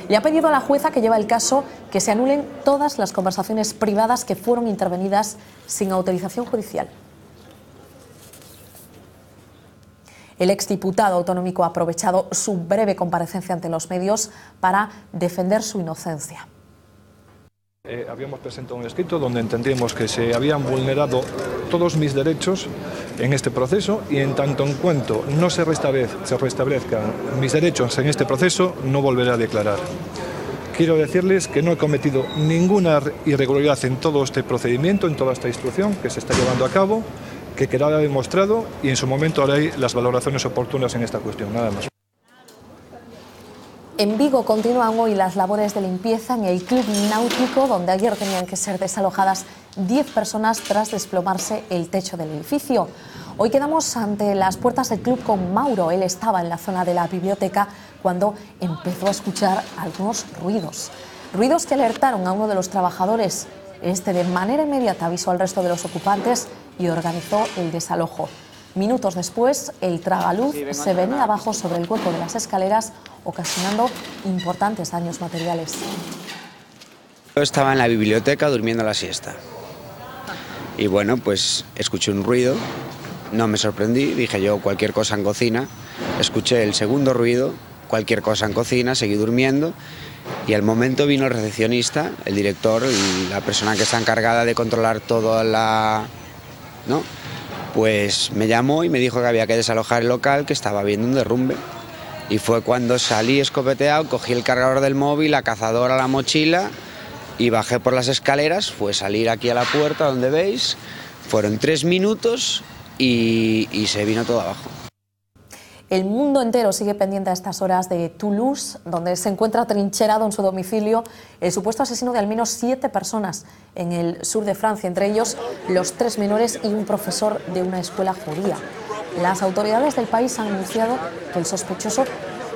Le ha pedido a la jueza que lleva el caso que se anulen todas las conversaciones privadas que fueron intervenidas sin autorización judicial. El exdiputado autonómico ha aprovechado su breve comparecencia ante los medios para defender su inocencia. Habíamos presentado un escrito donde entendíamos que se habían vulnerado todos mis derechos en este proceso y en tanto en cuanto no se restablezcan mis derechos en este proceso, no volveré a declarar. Quiero decirles que no he cometido ninguna irregularidad en todo este procedimiento, en toda esta instrucción que se está llevando a cabo, que quedará demostrado y en su momento haré las valoraciones oportunas en esta cuestión, nada más. En Vigo continúan hoy las labores de limpieza en el Club Náutico, donde ayer tenían que ser desalojadas 10 personas tras desplomarse el techo del edificio. Hoy quedamos ante las puertas del club con Mauro. Él estaba en la zona de la biblioteca cuando empezó a escuchar algunos ruidos. Ruidos que alertaron a uno de los trabajadores. Este de manera inmediata avisó al resto de los ocupantes y organizó el desalojo. Minutos después, el tragaluz se venía abajo sobre el hueco de las escaleras, ocasionando importantes daños materiales. Yo estaba en la biblioteca durmiendo la siesta. Y bueno, pues escuché un ruido, no me sorprendí, dije yo cualquier cosa en cocina. Escuché el segundo ruido, cualquier cosa en cocina, seguí durmiendo. Y al momento vino el recepcionista, el director, la persona que está encargada de controlar toda la... ¿no? Pues me llamó y me dijo que había que desalojar el local, que estaba habiendo un derrumbe. Y fue cuando salí escopeteado, cogí el cargador del móvil, la cazadora, la mochila y bajé por las escaleras. Fue salir aquí a la puerta donde veis, fueron 3 minutos y se vino todo abajo. El mundo entero sigue pendiente a estas horas de Toulouse, donde se encuentra trincherado en su domicilio el supuesto asesino de al menos 7 personas en el sur de Francia, entre ellos los 3 menores y un profesor de una escuela judía. Las autoridades del país han anunciado que el sospechoso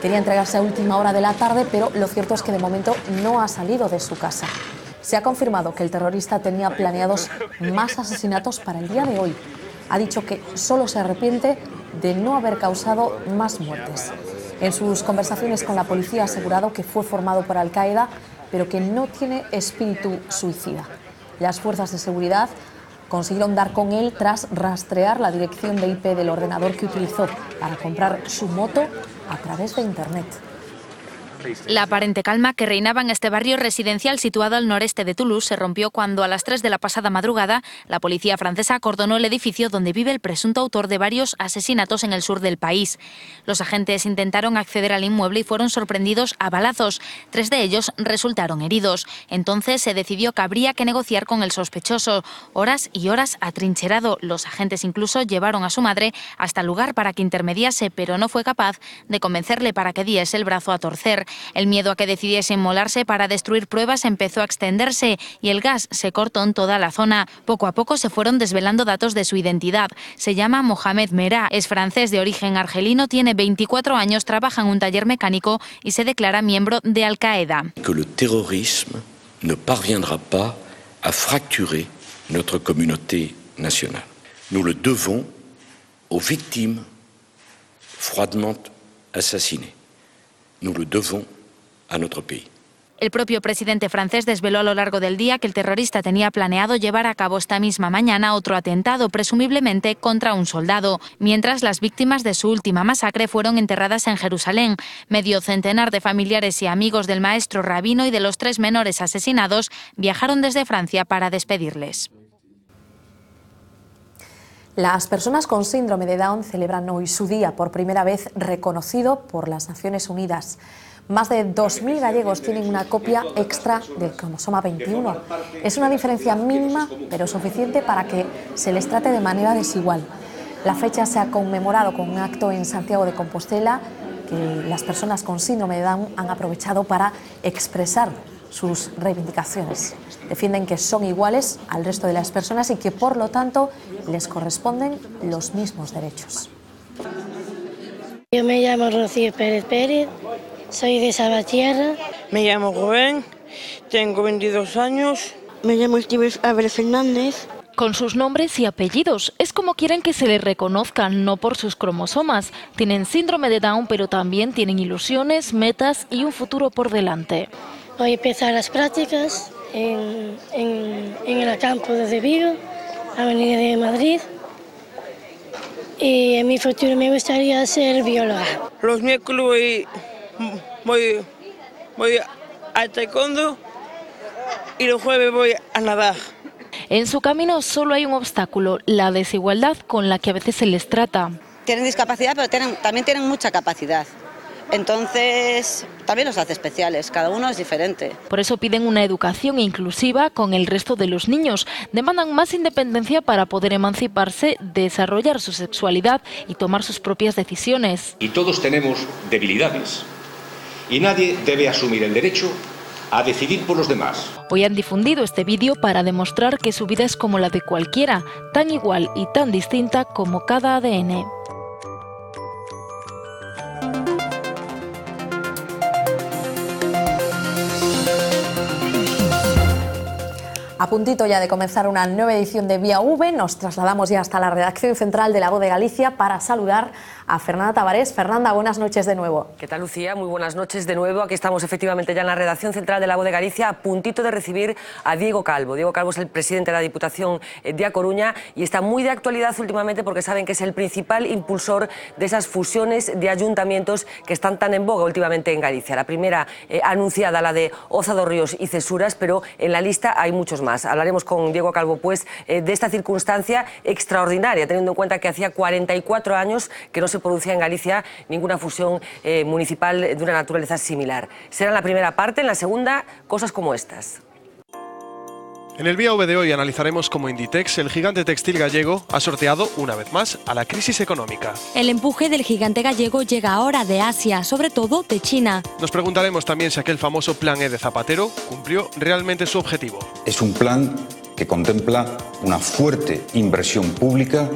quería entregarse a última hora de la tarde, pero lo cierto es que de momento no ha salido de su casa. Se ha confirmado que el terrorista tenía planeados más asesinatos para el día de hoy. Ha dicho que solo se arrepiente de no haber causado más muertes. En sus conversaciones con la policía ha asegurado que fue formado por Al-Qaeda, pero que no tiene espíritu suicida. Las fuerzas de seguridad consiguieron dar con él tras rastrear la dirección de IP del ordenador que utilizó para comprar su moto a través de Internet. La aparente calma que reinaba en este barrio residencial situado al noreste de Toulouse se rompió cuando a las 3 de la pasada madrugada la policía francesa acordonó el edificio donde vive el presunto autor de varios asesinatos en el sur del país. Los agentes intentaron acceder al inmueble y fueron sorprendidos a balazos. 3 de ellos resultaron heridos. Entonces se decidió que habría que negociar con el sospechoso. Horas y horas atrincherado. Los agentes incluso llevaron a su madre hasta el lugar para que intermediase, pero no fue capaz de convencerle para que diese el brazo a torcer. El miedo a que decidiese inmolarse para destruir pruebas empezó a extenderse y el gas se cortó en toda la zona. Poco a poco se fueron desvelando datos de su identidad. Se llama Mohamed Merah, es francés de origen argelino, tiene 24 años, trabaja en un taller mecánico y se declara miembro de Al-Qaeda. Que le terrorisme ne parviendra pas à fracturer notre communauté nationale. Nous le devons aux victimes froidement assassinées. Nous le devons à notre pays. El propio presidente francés desveló a lo largo del día que el terrorista tenía planeado llevar a cabo esta misma mañana otro atentado, presumiblemente contra un soldado, mientras las víctimas de su última masacre fueron enterradas en Jerusalén. Medio centenar de familiares y amigos del maestro rabino y de los 3 menores asesinados viajaron desde Francia para despedirles. Las personas con síndrome de Down celebran hoy su día, por primera vez reconocido por las Naciones Unidas. Más de 2.000 gallegos tienen una copia extra del cromosoma 21. Es una diferencia mínima, pero suficiente para que se les trate de manera desigual. La fecha se ha conmemorado con un acto en Santiago de Compostela que las personas con síndrome de Down han aprovechado para expresar sus reivindicaciones. Defienden que son iguales al resto de las personas y que, por lo tanto, les corresponden los mismos derechos. Yo me llamo Rocío Pérez Pérez. Soy de Salvatierra. Me llamo Rubén, tengo 22 años. Me llamo Estibes Abel Fernández. Con sus nombres y apellidos, es como quieren que se les reconozcan, no por sus cromosomas. Tienen síndrome de Down, pero también tienen ilusiones, metas y un futuro por delante. Voy a empezar las prácticas en el campo de Vigo, Avenida de Madrid. Y en mi futuro me gustaría ser bióloga. Los miércoles voy al taekwondo y los jueves voy a nadar. En su camino solo hay un obstáculo, la desigualdad con la que a veces se les trata. Tienen discapacidad, pero también tienen mucha capacidad. Entonces, también los hace especiales, cada uno es diferente. Por eso piden una educación inclusiva con el resto de los niños. Demandan más independencia para poder emanciparse, desarrollar su sexualidad y tomar sus propias decisiones. Y todos tenemos debilidades. Y nadie debe asumir el derecho a decidir por los demás. Hoy han difundido este vídeo para demostrar que su vida es como la de cualquiera, tan igual y tan distinta como cada ADN. A puntito ya de comenzar una nueva edición de Vía V, nos trasladamos ya hasta la redacción central de La Voz de Galicia para saludar a Fernanda Tavares. Fernanda, buenas noches de nuevo. ¿Qué tal, Lucía? Muy buenas noches de nuevo. Aquí estamos efectivamente ya en la redacción central de La Voz de Galicia, a puntito de recibir a Diego Calvo. Diego Calvo es el presidente de la Diputación de A Coruña y está muy de actualidad últimamente porque saben que es el principal impulsor de esas fusiones de ayuntamientos que están tan en boga últimamente en Galicia. La primera anunciada, la de Oza dos Ríos y Cesuras, pero en la lista hay muchos más. Hablaremos con Diego Calvo pues de esta circunstancia extraordinaria, teniendo en cuenta que hacía 44 años que no se producía en Galicia ninguna fusión municipal de una naturaleza similar. Será en la primera parte, en la segunda, cosas como estas. En el Vía V de hoy analizaremos cómo Inditex, el gigante textil gallego, ha sorteado una vez más a la crisis económica. El empuje del gigante gallego llega ahora de Asia, sobre todo de China. Nos preguntaremos también si aquel famoso Plan E de Zapatero cumplió realmente su objetivo. Es un plan que contempla una fuerte inversión pública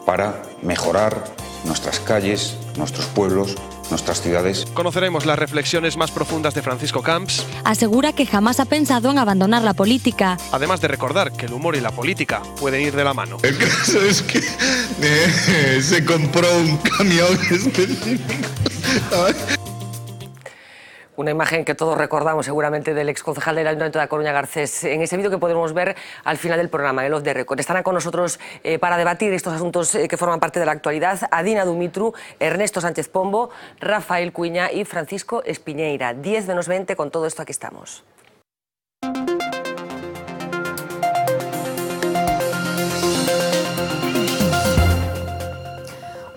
para mejorar nuestras calles, nuestros pueblos, nuestras ciudades. Conoceremos las reflexiones más profundas de Francisco Camps. Asegura que jamás ha pensado en abandonar la política. Además de recordar que el humor y la política pueden ir de la mano. El caso es que se compró un camión específico. Una imagen que todos recordamos seguramente del exconcejal del Ayuntamiento de A Coruña, Garcés, en ese vídeo que podremos ver al final del programa, el Off the Record. Estarán con nosotros para debatir estos asuntos que forman parte de la actualidad Adina Dumitru, Ernesto Sánchez Pombo, Rafael Cuiña y Francisco Espiñeira. 10 menos 20, con todo esto aquí estamos.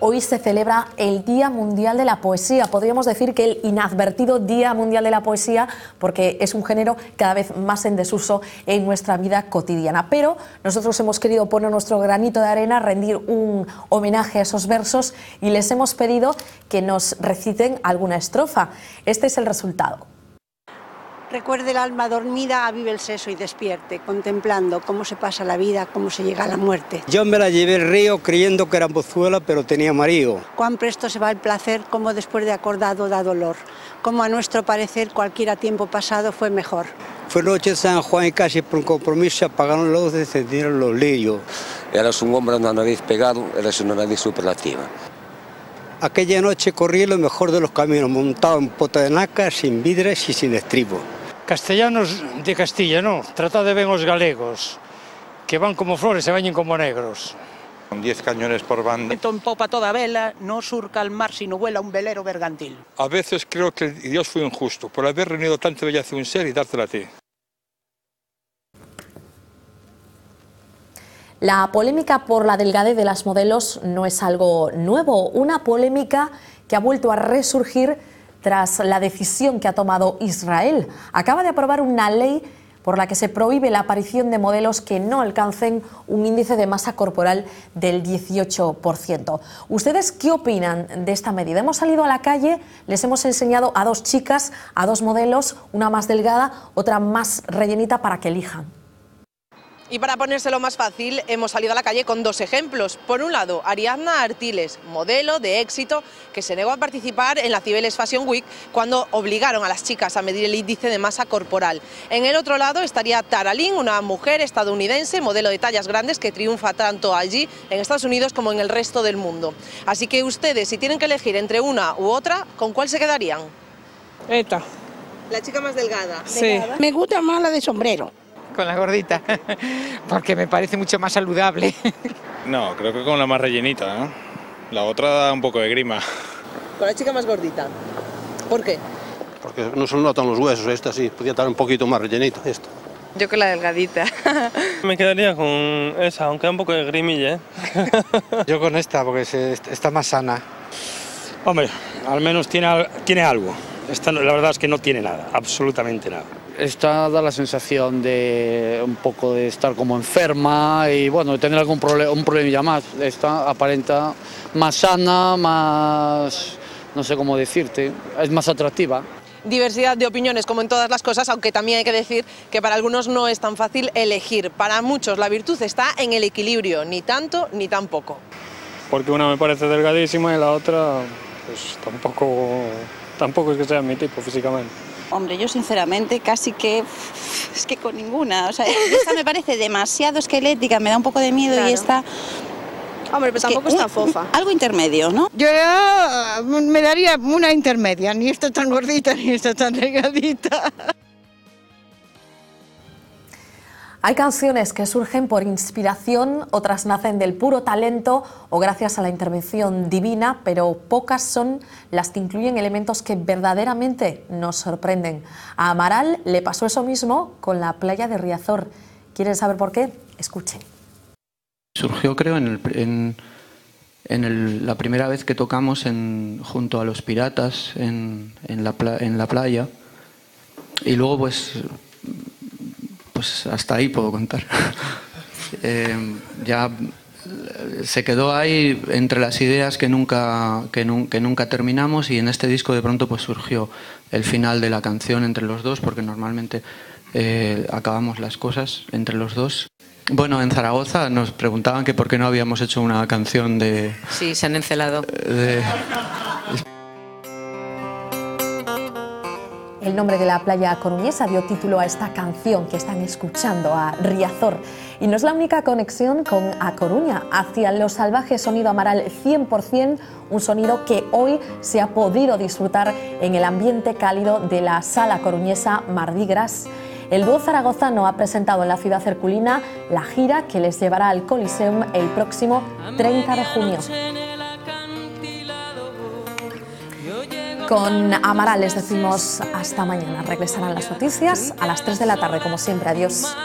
hoy se celebra el Día Mundial de la Poesía. Podríamos decir que el inadvertido Día Mundial de la Poesía, porque es un género cada vez más en desuso en nuestra vida cotidiana. Pero nosotros hemos querido poner nuestro granito de arena, rendir un homenaje a esos versos y les hemos pedido que nos reciten alguna estrofa. Este es el resultado. Recuerde el alma dormida, avive el seso y despierte, contemplando cómo se pasa la vida, cómo se llega a la muerte. Yo me la llevé al río creyendo que era mozuela, pero tenía marido. Cuán presto se va el placer, como después de acordado da dolor. Como a nuestro parecer cualquiera tiempo pasado fue mejor. Fue noche de San Juan y casi por un compromiso se apagaron los luces, se encendieron los lirios. Eras un hombre a una nariz pegado, eras una nariz superlativa. Aquella noche corrí lo mejor de los caminos, montado en pota de naca, sin vidres y sin estribo. Castellanos de Castilla, no, tratade ben os galegos, que van como flores e veñen como negros. Con 10 cañones por banda. En popa toda vela, no surca el mar sino vuela un velero bergantil. A veces creo que Dios fue injusto por haber reunido tanta belleza en un ser y dártela a ti. La polémica por la delgadez de las modelos no es algo nuevo, una polémica que ha vuelto a resurgir tras la decisión que ha tomado Israel. Acaba de aprobar una ley por la que se prohíbe la aparición de modelos que no alcancen un índice de masa corporal del 18%. ¿Ustedes qué opinan de esta medida? Hemos salido a la calle, les hemos enseñado a dos chicas, a dos modelos, una más delgada, otra más rellenita, para que elijan. Y para ponérselo más fácil, hemos salido a la calle con dos ejemplos. Por un lado, Ariadna Artiles, modelo de éxito, que se negó a participar en la Cibeles Fashion Week cuando obligaron a las chicas a medir el índice de masa corporal. En el otro lado estaría Tara Lynn, una mujer estadounidense, modelo de tallas grandes, que triunfa tanto allí, en Estados Unidos, como en el resto del mundo. Así que ustedes, si tienen que elegir entre una u otra, ¿con cuál se quedarían? Esta. La chica más delgada. Sí. Me gusta más la de sombrero. Con la gordita, porque me parece mucho más saludable. No, creo que con la más rellenita, ¿no? La otra da un poco de grima. Con la chica más gordita. ¿Por qué? Porque no se notan los huesos, esta sí, podría estar un poquito más rellenita, esta. Yo con la delgadita. Me quedaría con esa, aunque da un poco de grimilla, ¿eh? Yo con esta, porque está más sana. Hombre, al menos tiene algo. Esta, la verdad es que no tiene nada, absolutamente nada. Esta da la sensación de un poco de estar como enferma y bueno, de tener algún un problemilla más. Esta aparenta más sana, más, no sé cómo decirte, es más atractiva. Diversidad de opiniones, como en todas las cosas, aunque también hay que decir que para algunos no es tan fácil elegir. Para muchos la virtud está en el equilibrio, ni tanto ni tan poco. Porque una me parece delgadísima y la otra, pues tampoco es que sea mi tipo físicamente. Hombre, yo sinceramente casi que es que con ninguna, o sea, esta me parece demasiado esquelética, me da un poco de miedo. Claro. Y esta... Hombre, pues tampoco está fofa. Algo intermedio, ¿no? Yo me daría una intermedia, ni esta tan gordita ni esta tan delgadita. Hay canciones que surgen por inspiración, otras nacen del puro talento o gracias a la intervención divina, pero pocas son las que incluyen elementos que verdaderamente nos sorprenden. A Amaral le pasó eso mismo con la playa de Riazor. ¿Quieren saber por qué? Escuchen. Surgió, creo, la primera vez que tocamos junto a los Piratas en la playa, y luego pues hasta ahí puedo contar. Ya se quedó ahí entre las ideas que nunca terminamos, y en este disco de pronto pues surgió el final de la canción entre los dos, porque normalmente acabamos las cosas entre los dos. Bueno, en Zaragoza nos preguntaban que por qué no habíamos hecho una canción de... Sí, se han encelado. El nombre de la playa coruñesa dio título a esta canción que están escuchando, a Riazor. Y no es la única conexión con A Coruña, hacia lo salvaje sonido Amaral 100%, un sonido que hoy se ha podido disfrutar en el ambiente cálido de la sala coruñesa Mardi Gras. El dúo zaragozano ha presentado en la ciudad herculina la gira que les llevará al Coliseum el próximo 30 de junio. Con Amaral les decimos hasta mañana. Regresarán las noticias a las 3 de la tarde, como siempre. Adiós.